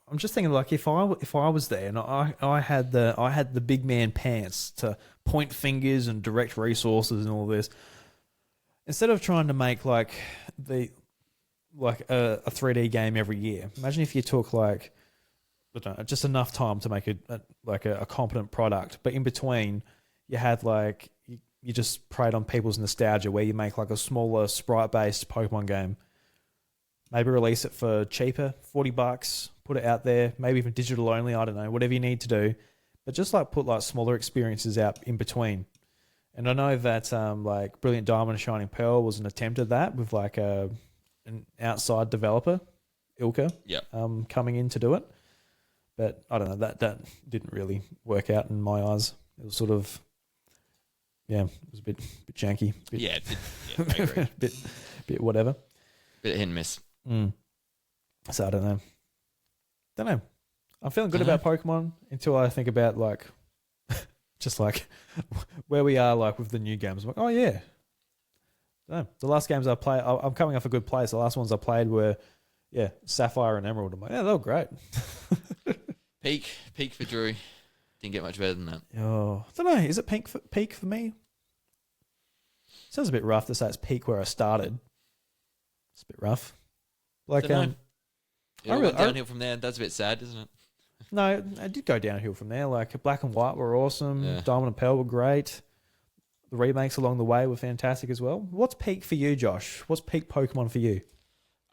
I'm just thinking, if I was there and I had the big man pants to point fingers and direct resources and all this, instead of trying to make a 3D game every year, imagine if you took just enough time to make a competent product, but in between you had you just preyed on people's nostalgia, where you make a smaller sprite based Pokemon game. Maybe release it for cheaper, $40, put it out there, maybe even digital only, I don't know, whatever you need to do. But just put smaller experiences out in between. And I know that Brilliant Diamond and Shining Pearl was an attempt at that with an outside developer, Ilka, coming in to do it. But I don't know, that didn't really work out in my eyes. It was sort of, it was a bit janky. I agree. bit whatever. Bit hit and miss. So I don't know. I'm feeling good about Pokemon until I think about like, just like where we are like with the new games. I'm like, oh yeah. No, the last games I played, I'm coming off a good place. The last ones I played were, Sapphire and Emerald. I'm like, yeah, they were great. Peak for Drew. Didn't get much better than that. Oh, I don't know. Is it peak for me? Sounds a bit rough to say it's peak where I started. It's a bit rough. Like, it went downhill from there. That's a bit sad, isn't it? No, I did go downhill from there. Like Black and White were awesome. Yeah. Diamond and Pearl were great. The remakes along the way were fantastic as well. What's peak for you, Josh? What's peak Pokemon for you?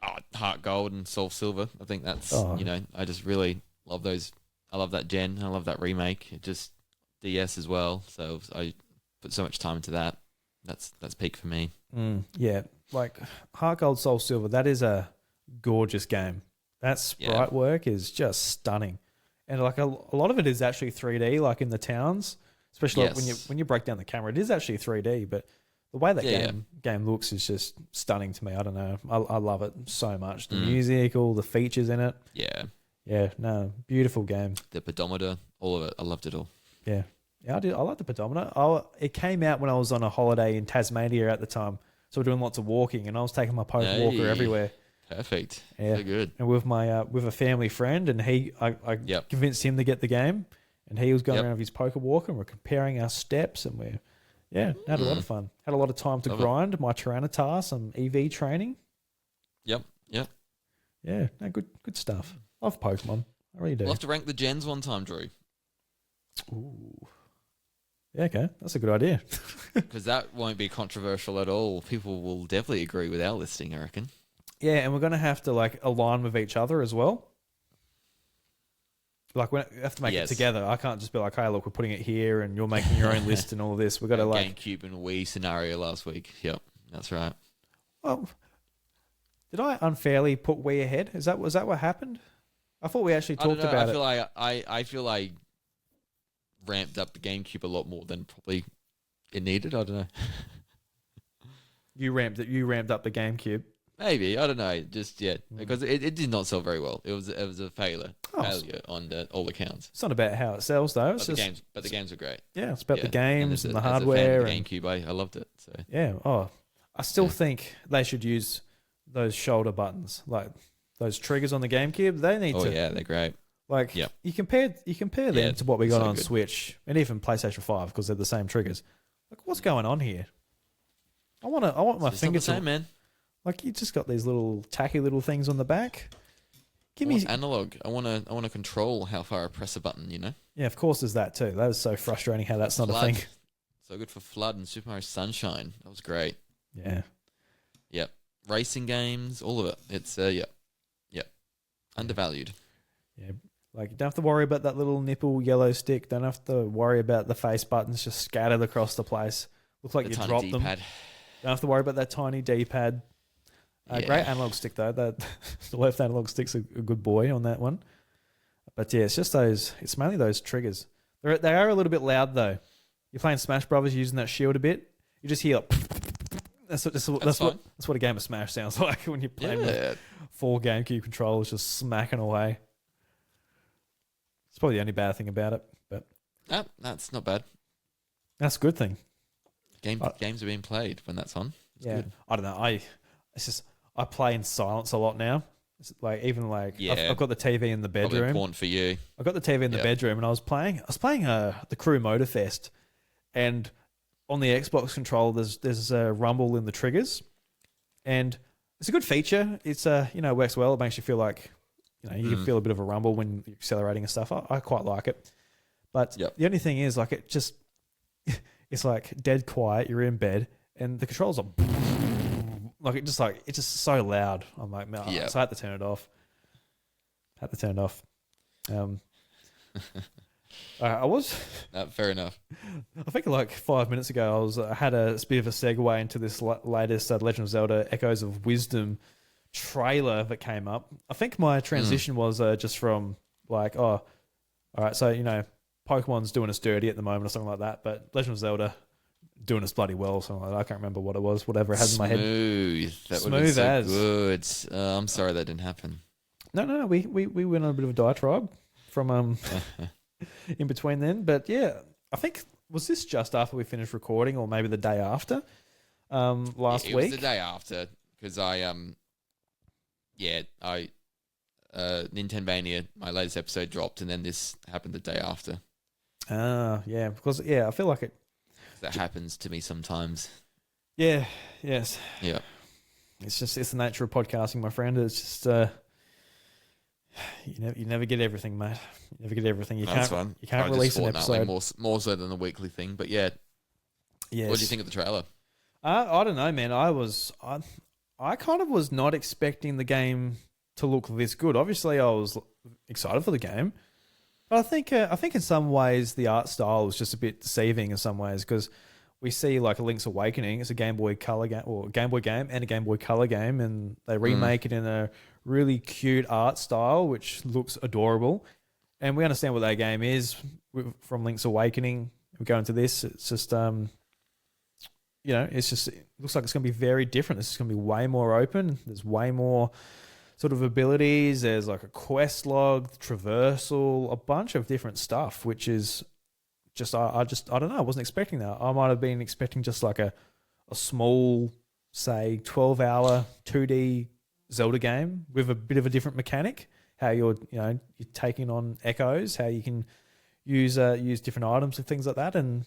Oh, Heart Gold and Soul Silver. I think that's I just really love those. I love that gen. I love that remake. It just DS as well. So I put so much time into that. That's peak for me. Yeah, like Heart Gold, Soul Silver. That is a gorgeous game. That sprite work is just stunning, and like a lot of it is actually 3D, like in the towns. Especially like when you break down the camera, it is actually 3D, but the way that game looks is just stunning to me. I don't know. I love it so much. The music, all the features in it. Yeah. Yeah, no, beautiful game. The pedometer, all of it. I loved it all. Yeah. Yeah, I did. I like the pedometer. It came out when I was on a holiday in Tasmania at the time. So we're doing lots of walking, and I was taking my poke walker everywhere. Perfect. Yeah. So good. And with my with a family friend, and I convinced him to get the game. And he was going around with his poker walker, and we're comparing our steps, and we had a lot of fun. Had a lot of time to grind my Tyranitar, some EV training. Yep. Yeah, no, good stuff. Love Pokemon. I really do. We'll have to rank the gens one time, Drew. Ooh. Yeah, okay. That's a good idea. Because that won't be controversial at all. People will definitely agree with our listing, I reckon. Yeah, and we're going to have to like align with each other as well. Like we have to make it together. I can't just be like, "Hey, look, we're putting it here, and you're making your own list and all this." We've got to like GameCube and Wii scenario last week. Yep, that's right. Well, did I unfairly put Wii ahead? Was that what happened? I thought we actually talked about it. I feel like ramped up the GameCube a lot more than probably it needed. I don't know. You ramped up the GameCube. Maybe, I don't know. Just because it did not sell very well. It was a failure on all accounts. It's not about how it sells though. But the games are great. Yeah, it's about the games and the hardware. As a fan of the GameCube, I loved it. So yeah. Oh, I still think they should use those shoulder buttons, like those triggers on the GameCube. They need to. Oh yeah, they're great. Like you compare them to what we got on Switch and even PlayStation 5 because they're the same triggers. Like what's going on here? I want my finger to man. Like you just got these little tacky little things on the back. Give me analog. I want to control how far I press a button. You know. Yeah, of course. There's that too. That is so frustrating. How that's not a thing. So good for Flood and Super Mario Sunshine. That was great. Yeah. Yep. Racing games, all of it. It's undervalued. Yeah. Like you don't have to worry about that little nipple yellow stick. Don't have to worry about the face buttons just scattered across the place. Looks like you dropped them. Don't have to worry about that tiny D-pad. Great analog stick though. The left analog stick's a good boy on that one. But yeah, it's just those. It's mainly those triggers. They are a little bit loud though. You're playing Smash Brothers using that shield a bit. You just hear. That's what a game of Smash sounds like when you're playing with 4 GameCube controllers just smacking away. It's probably the only bad thing about it, but that's not bad. That's a good thing. Games are being played when that's on. It's good. I don't know. I play in silence a lot now. It's like I've got the TV in the bedroom. Probably important for you. I've got the TV in the bedroom, and I was playing the Crew Motorfest, and on the Xbox controller, there's a rumble in the triggers, and it's a good feature. It's it works well. It makes you feel like you can feel a bit of a rumble when you're accelerating and stuff. I quite like it, but the only thing is like it's like dead quiet. You're in bed, and the controls are. It's just so loud. I'm like, man, so I had to turn it off. I was. Fair enough. I think like 5 minutes ago, I had a bit of a segue into this latest Legend of Zelda Echoes of Wisdom trailer that came up. I think my transition was just from like, All right, so Pokemon's doing us dirty at the moment or something like that, but Legend of Zelda doing us bloody well. So I can't remember what it was. Whatever it has in my head. Smooth. That would have been so good. I'm sorry that didn't happen. No. We went on a bit of a diatribe from in between then, but yeah, I think was this just after we finished recording, or maybe the day after? Last week. It was the day after because Nintendonia, my latest episode dropped, and then this happened the day after. Yeah, because I feel like it. That happens to me sometimes. Yeah. Yes. Yeah. It's the nature of podcasting, my friend. It's just you never get everything, mate. You never get everything. That's fun. You can't release an episode more so than the weekly thing. But yeah. Yes. What do you think of the trailer? I don't know, man. I kind of was not expecting the game to look this good. Obviously, I was excited for the game, but I think in some ways the art style was just a bit deceiving in some ways because we see like a Link's Awakening. It's a Game Boy Color game or Game Boy game and a Game Boy Color game, and they remake it in a really cute art style which looks adorable. And we understand what that game is from Link's Awakening. We go into this. It's just it looks like it's going to be very different. This is going to be way more open. There's way more sort of abilities. There's like a quest log, traversal, a bunch of different stuff, which is just, I don't know. I wasn't expecting that. I might have been expecting just like a small, say, 12-hour 2D Zelda game with a bit of a different mechanic. How you're taking on echoes, how you can use different items and things like that. And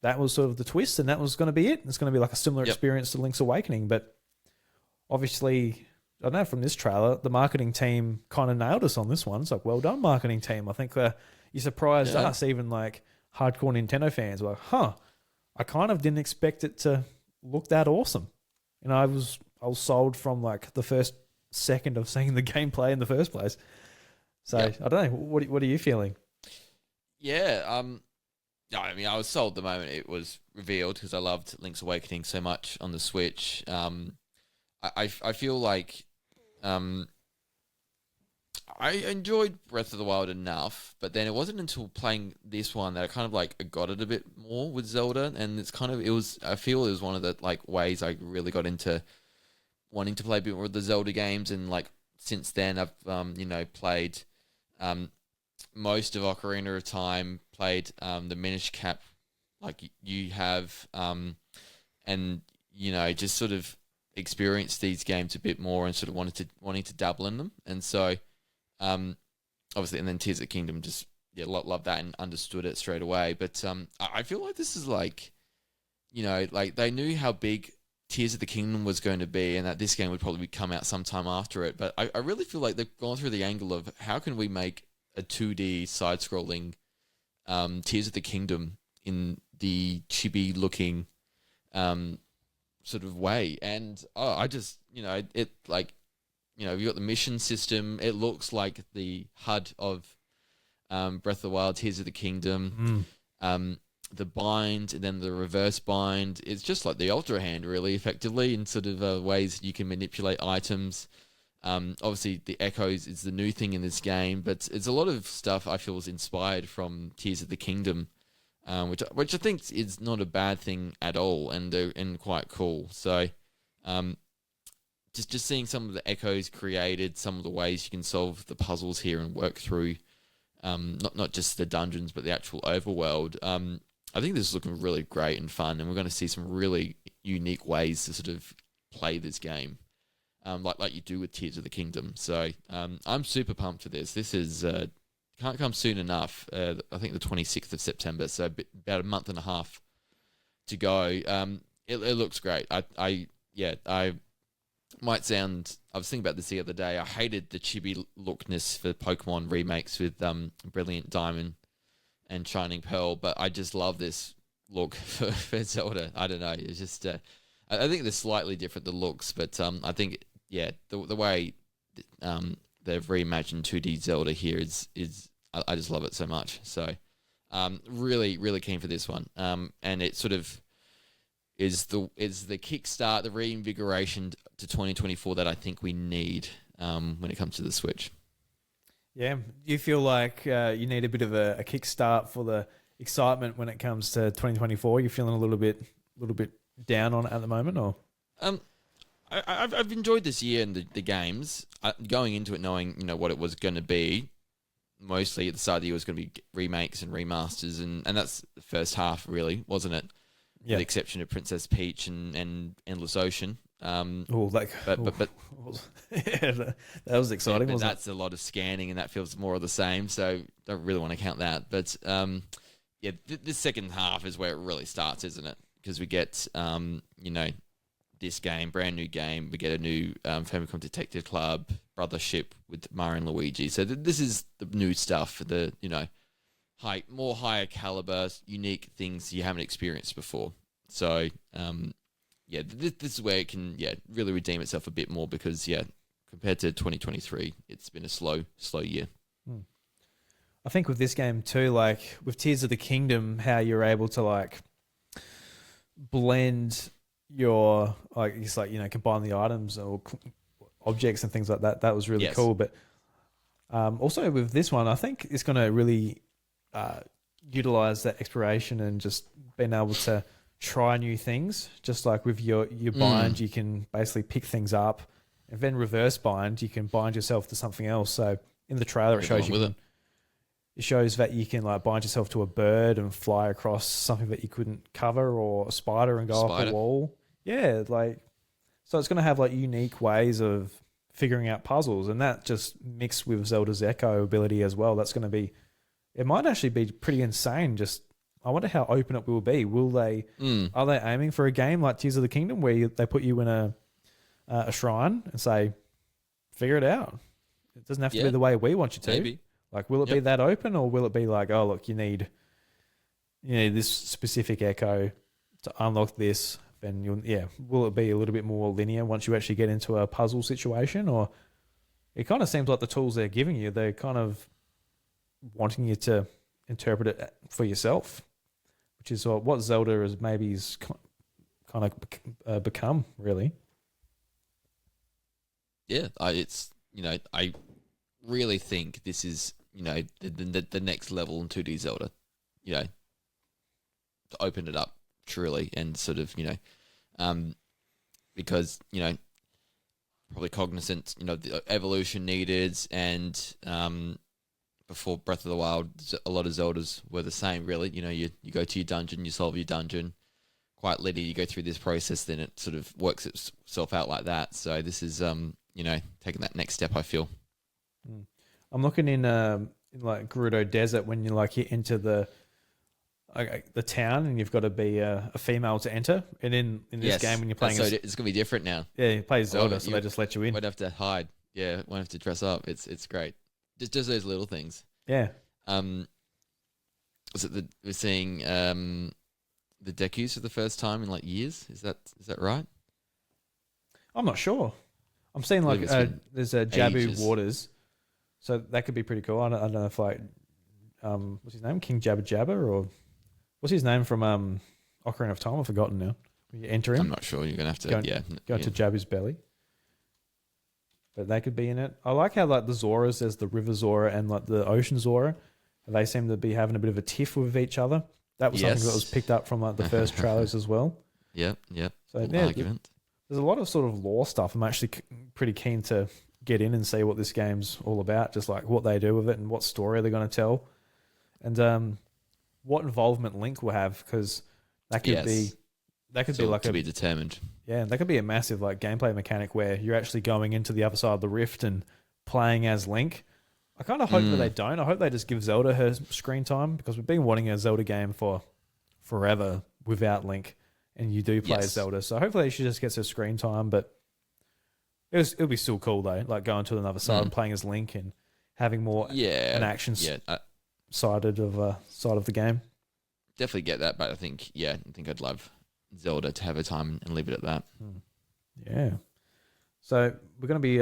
that was sort of the twist, and that was going to be it. It's going to be like a similar experience to Link's Awakening. But obviously, I don't know, from this trailer, the marketing team kind of nailed us on this one. It's like, well done, marketing team. I think you surprised us, even like hardcore Nintendo fans. Were like, I kind of didn't expect it to look that awesome. I was sold from like the first second of seeing the gameplay in the first place. So I don't know. What are you feeling? Yeah. I mean, I was sold the moment it was revealed because I loved Link's Awakening so much on the Switch. I feel like I enjoyed Breath of the Wild enough, but then it wasn't until playing this one that I kind of like got it a bit more with Zelda, and I feel it was one of the like ways I really got into wanting to play a bit more of the Zelda games, and like since then I've played most of Ocarina of Time, played the Minish Cap like you have, and just sort of experienced these games a bit more and sort of wanting to dabble in them. And so obviously, and then Tears of the Kingdom, just loved that and understood it straight away. But I feel like this is like like they knew how big Tears of the Kingdom was going to be, and that this game would probably come out sometime after it. But I really feel like they've gone through the angle of how can we make a 2D side-scrolling Tears of the Kingdom in the chibi-looking sort of way. And I just, it like, you've got the mission system. It looks like the HUD of Breath of the Wild, Tears of the Kingdom. The bind and then the reverse bind. It's just like the Ultra Hand, really, effectively, in sort of ways you can manipulate items. Obviously, the echoes is the new thing in this game, but it's a lot of stuff I feel is inspired from Tears of the Kingdom, which I think is not a bad thing at all, and quite cool. So, just seeing some of the echoes created, some of the ways you can solve the puzzles here and work through, not just the dungeons but the actual overworld. I think this is looking really great and fun, and we're going to see some really unique ways to sort of play this game. Like you do with Tears of the Kingdom. So I'm super pumped for this. This is can't come soon enough. I think the 26th of September, so about a month and a half to go. It looks great. I might sound... I was thinking about this the other day. I hated the chibi lookness for Pokemon remakes with Brilliant Diamond and Shining Pearl, but I just love this look for Zelda. I don't know. It's just... I think they're slightly different, the looks, but I think... the way they've reimagined 2D Zelda here is I just love it so much. So, really, really keen for this one. And it sort of is the kickstart, the reinvigoration to 2024 that I think we need when it comes to the Switch. Yeah. Do you feel like you need a bit of a kickstart for the excitement when it comes to 2024? You're feeling a little bit down on it at the moment, or? Um, I've enjoyed this year and the games. Going into it knowing what it was going to be. Mostly at the start of the year was going to be remakes and remasters, and that's the first half, really, wasn't it? Yeah. With the exception of Princess Peach and Endless Ocean. But yeah, that was exciting. But wasn't that's a lot of scanning, and that feels more of the same. So don't really want to count that. But this second half is where it really starts, isn't it? Because we get this game, brand new game. We get a new Famicom Detective Club Brothership with Mario and Luigi. So this is the new stuff. The more higher caliber, unique things you haven't experienced before. So this is where it can really redeem itself a bit more because compared to 2023, it's been a slow year. I think with this game too, like with Tears of the Kingdom, how you're able to like blend your combine the items or objects and things like that. That was really cool. But also with this one, I think it's going to really utilize that exploration and just being able to try new things. Just like with your bind, you can basically pick things up, and then reverse bind, you can bind yourself to something else. So in the trailer, it shows that you can like bind yourself to a bird and fly across something that you couldn't cover, or a spider and go up a wall. Yeah, so it's going to have like unique ways of figuring out puzzles, and that just mixed with Zelda's Echo ability as well. That's going to be, it might actually be pretty insane. Just I wonder how open it will be. Are they aiming for a game like Tears of the Kingdom where they put you in a shrine and say, figure it out? It doesn't have to be the way we want you to. Maybe. Like, will it be that open, or will it be like, oh look, you need this specific Echo to unlock this? Then will it be a little bit more linear once you actually get into a puzzle situation? Or it kind of seems like the tools they're giving you, they're kind of wanting you to interpret it for yourself, which is what Zelda is kind of become, really. Yeah, I really think this is the next level in 2D Zelda, to open it up truly and sort of because probably cognizant the evolution needed, and before Breath of the Wild a lot of Zeldas were the same, really. You go to your dungeon, you solve your dungeon, quite linear, you go through this process, then it sort of works itself out like that. So this is taking that next step, I feel. I'm looking in like Gerudo Desert, when you enter the town, and you've got to be a female to enter. And in this game, when you're playing, it's gonna be different now. Yeah, you play Zelda, so they just let you in. Won't have to hide. Yeah, won't have to dress up. It's great. Just those little things. Yeah. Was it we're seeing the Decus for the first time in like years? Is that right? I'm not sure. I'm seeing like there's a Jabu Waters, so that could be pretty cool. I don't know if what's his name, King Jabba Jabba, or what's his name from Ocarina of Time? I've forgotten now. When you enter him, I'm not sure. You're gonna have to go to Jabba's belly. But they could be in it. I like how like the Zoras, there's the River Zora and like the Ocean Zora. They seem to be having a bit of a tiff with each other. That was something that was picked up from like the first trailers as well. Yep. So argument. There's a lot of sort of lore stuff. I'm actually pretty keen to get in and see what this game's all about, just like what they do with it and what story they're going to tell, and what involvement Link will have, because that could be like to be determined. Yeah, that could be a massive like gameplay mechanic where you're actually going into the other side of the rift and playing as Link. I kind of hope that they don't. I hope they just give Zelda her screen time, because we've been wanting a Zelda game for forever without Link, and you do play as Zelda. So hopefully she just gets her screen time, but it'll be still cool though, like going to another side and playing as Link and having more an action side of the game. Definitely get that, but I think I'd love Zelda to have her time and leave it at that. Yeah. So we're going to be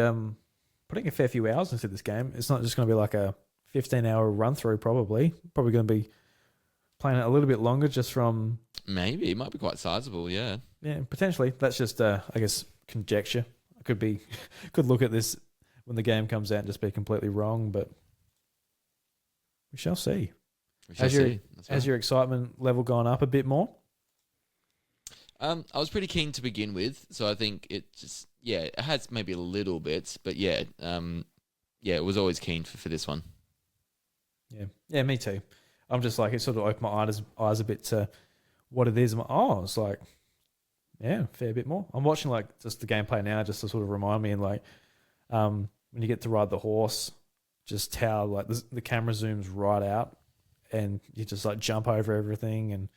putting a fair few hours into this game. It's not just going to be like a 15-hour run through. Probably going to be playing it a little bit longer, just from maybe it might be quite sizable. Yeah, potentially. That's just I guess conjecture. I could look at this when the game comes out and just be completely wrong, but We shall see. We shall see. That's right. Has your excitement level gone up a bit more? I was pretty keen to begin with, so I think it just it has maybe a little bit, but it was always keen for this one. Yeah, me too. I'm just like, it sort of opened my eyes a bit to what it is. I'm like, oh, it's like, yeah, fair bit more. I'm watching like just the gameplay now just to sort of remind me, and like when you get to ride the horse, just how like the camera zooms right out and you just like jump over everything, and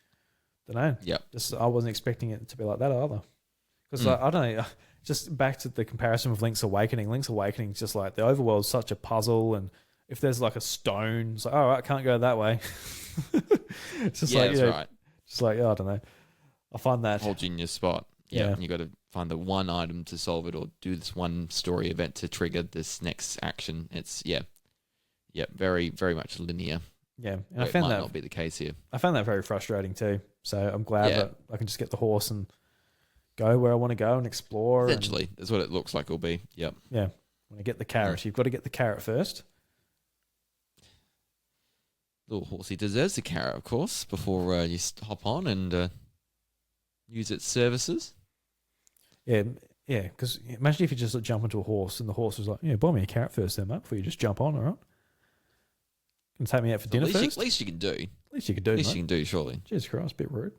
don't know. Yeah. Just I wasn't expecting it to be like that either. Because I don't know, just back to the comparison with Link's Awakening. Link's Awakening is just like the overworld's such a puzzle, and if there's like a stone, it's like, oh, I can't go that way. It's just like, that's right. Just like, I don't know. I find that hold you in your spot. Yeah, and you got to find the one item to solve it, or do this one story event to trigger this next action. It's very, very much linear. Yeah, and I found that might not be the case here. I found that very frustrating too. So I'm glad that I can just get the horse and go where I want to go and explore. Essentially, that's what it looks like it'll be. Yep. Yeah. When I get the carrot, you've got to get the carrot first. Little horsey deserves the carrot, of course, before you hop on and use its services. Yeah, because imagine if you just jump into a horse and the horse was like, yeah, buy me a carrot first then, mate, before you just jump on, all right? Can take me out for dinner first? At least you can do. At least you can do, At least you can do, surely. Jesus Christ, a bit rude.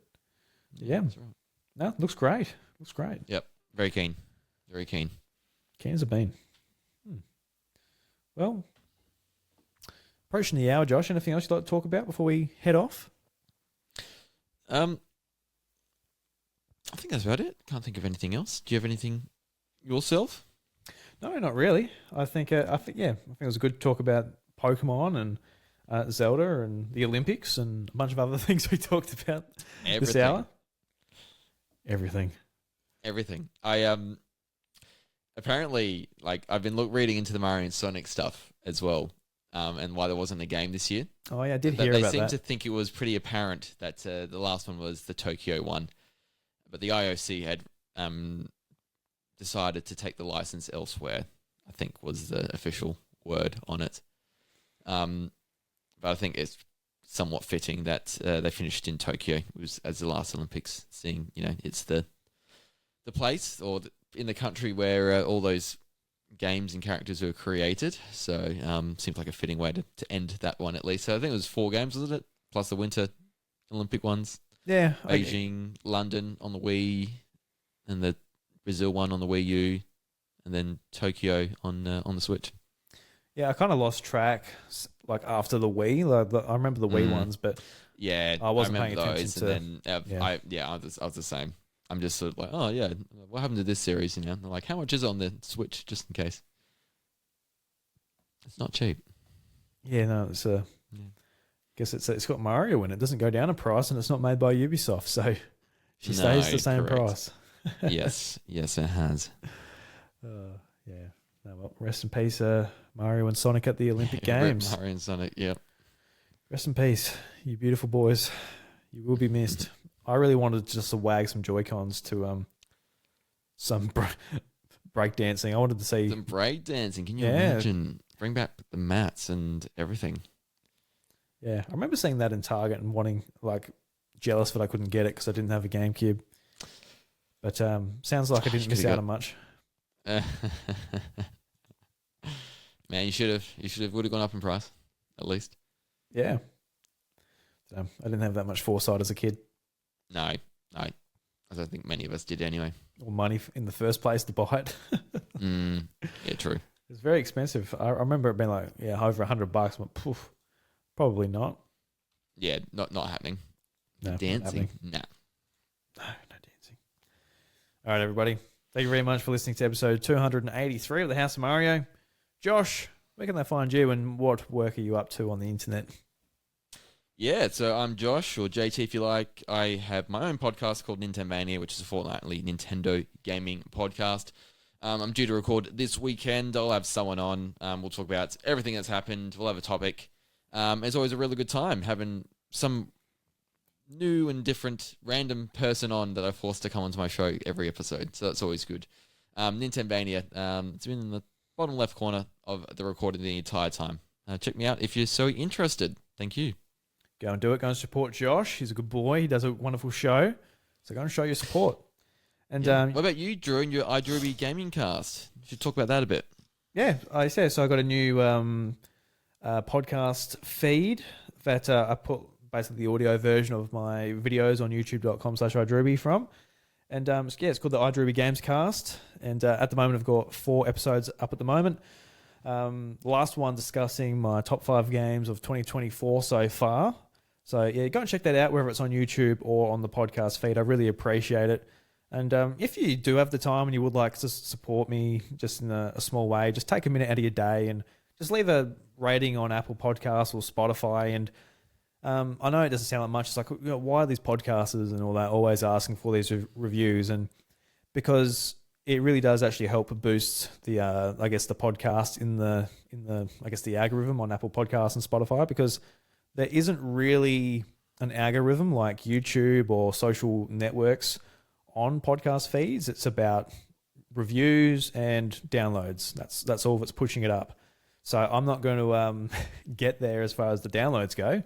Yeah. That's right. No, looks great. Looks great. Yep, very keen. Very keen. Keen as a bean. Well, approaching the hour, Josh, anything else you'd like to talk about before we head off? I think that's about it. Can't think of anything else. Do you have anything yourself? No, not really. I think it was a good talk about Pokemon and Zelda and the Olympics and a bunch of other things we talked about this hour. Everything. I apparently, like, I've been reading into the Mario and Sonic stuff as well, and why there wasn't a game this year. Oh yeah, I did hear about that. They seem to think it was pretty apparent that the last one was the Tokyo one, but the IOC had decided to take the license elsewhere, I think was the official word on it. But I think it's somewhat fitting that they finished in Tokyo as the last Olympics, seeing, it's the place or in the country where all those games and characters were created. So seems like a fitting way to end that one at least. So I think it was 4 games, wasn't it? Plus the Winter Olympic ones. Yeah. Beijing, London on the Wii, and the Brazil one on the Wii U, and then Tokyo on the Switch. Yeah, I kind of lost track like after the Wii. Like, I remember the Wii ones, but I wasn't paying attention to. And then I was the same. I'm just sort of like, oh yeah, what happened to this series? They're like, how much is it on the Switch, just in case? It's not cheap. Yeah, no, it's guess it's got Mario in it. It doesn't go down in price, and it's not made by Ubisoft, so she stays the same price. yes, it has. Yeah. No, well, rest in peace, Mario and Sonic at the Olympic Games. Mario and Sonic, yeah. Rest in peace, you beautiful boys. You will be missed. I really wanted just to wag some Joy-Cons to some break dancing. I wanted to see some break dancing. Can you imagine? Bring back the mats and everything. Yeah, I remember seeing that in Target and wanting, like, jealous that I couldn't get it because I didn't have a GameCube. But sounds like I didn't miss out on much. Man, you should have would have gone up in price, at least. Yeah. So I didn't have that much foresight as a kid. No. I don't think many of us did anyway. Or money in the first place to buy it. Yeah, true. It's very expensive. I remember it being like, over $100. I went, poof, probably not. Yeah, not happening. No, dancing? No. No dancing. All right, everybody. Thank you very much for listening to episode 283 of The House of Mario. Josh, where can they find you and what work are you up to on the internet? Yeah, so I'm Josh, or JT if you like. I have my own podcast called Nintendo, which is a fortnightly Nintendo gaming podcast. I'm due to record this weekend. I'll have someone on. We'll talk about everything that's happened. We'll have a topic. It's always a really good time having some new and different random person on that I force to come onto my show every episode. So that's always good. Nintendo, it's been in the bottom left corner of the recording the entire time. check me out if you're so interested. Thank you. Go and do it. Go and support Josh. He's a good boy. He does a wonderful show. So go and show your support. And what about you, Drew, and your iDrewby gaming cast? You should talk about that a bit. Yeah, I say so. I got a new podcast feed that I put basically the audio version of my videos on youtube.com/iDrewby from. And it's called the iDrewby Games Cast. And at the moment, I've got 4 episodes up at the moment. The last one discussing my top 5 games of 2024 so far. So yeah, go and check that out, whether it's on YouTube or on the podcast feed. I really appreciate it. And if you do have the time and you would like to support me just in a small way, just take a minute out of your day and just leave a rating on Apple Podcasts or Spotify. And I know it doesn't sound like much. It's like, why are these podcasters and all that always asking for these reviews? And because it really does actually help boost the, the podcast in the the algorithm on Apple Podcasts and Spotify, because there isn't really an algorithm like YouTube or social networks on podcast feeds. It's about reviews and downloads. That's all that's pushing it up. So I'm not going to get there as far as the downloads go,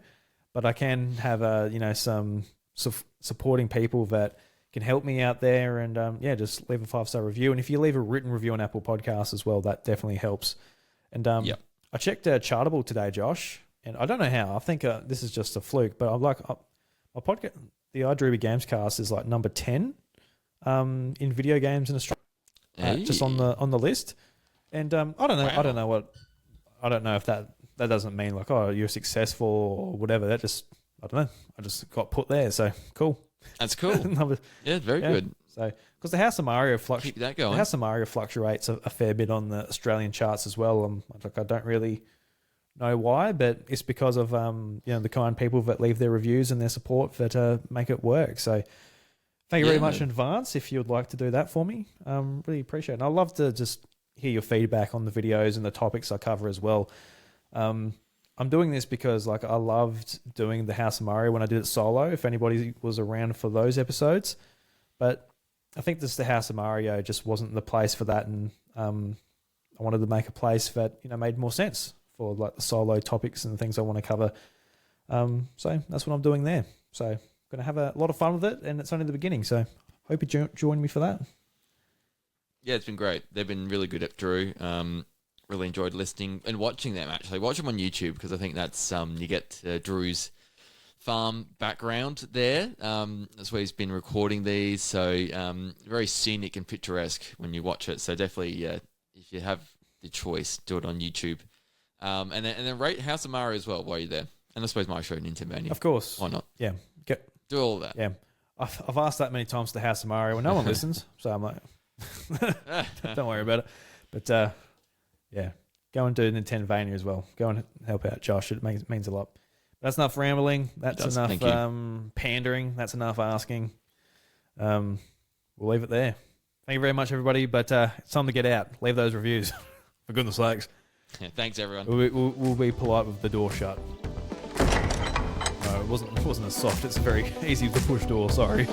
but I can have some supporting people that can help me out there, and just leave a 5-star review. And if you leave a written review on Apple Podcasts as well, that definitely helps. And I checked Chartable today, Josh, and I don't know how. I think this is just a fluke, but I'm like, my podcast, the iDrewby Gamescast, is like number 10 in video games in Australia, just on the list. And I don't know. Wow. I don't know if that doesn't mean like, oh, you're successful or whatever. That just, I don't know. I just got put there. So cool. That's cool. Very good. So because the House of Mario keep that going. The House of Mario fluctuates a fair bit on the Australian charts as well. I don't really know why, but it's because of the kind people that leave their reviews and their support that make it work. So thank you very much in advance if you would like to do that for me. Really appreciate it. And I'd love to just hear your feedback on the videos and the topics I cover as well. I'm doing this because I loved doing the House of Mario when I did it solo, if anybody was around for those episodes. But I think the House of Mario just wasn't the place for that, and I wanted to make a place that made more sense for the solo topics and things I want to cover. So that's what I'm doing there. So I'm going to have a lot of fun with it, and it's only the beginning. So hope you join me for that. Yeah, it's been great. They've been really good at Drew. Really enjoyed listening and watching them, actually. Watch them on YouTube, because I think that's you get Drew's farm background there. That's where he's been recording these. So very scenic and picturesque when you watch it. So definitely, if you have the choice, do it on YouTube. And then rate House of Mario as well while you're there. And I suppose my show, Nintendo Mania. Of course. Why not? Yeah. Do all of that. Yeah. I've asked that many times to the House of Mario and no one listens. So I'm like, don't worry about it. But go and do Nintendo Mania as well. Go and help out Josh. It means a lot. But that's enough rambling. That's enough pandering. That's enough asking. We'll leave it there. Thank you very much, everybody. But it's time to get out. Leave those reviews. For goodness sakes. Yeah, thanks, everyone. We'll be polite with the door shut. No, it wasn't as soft. It's a very easy to push door. Sorry.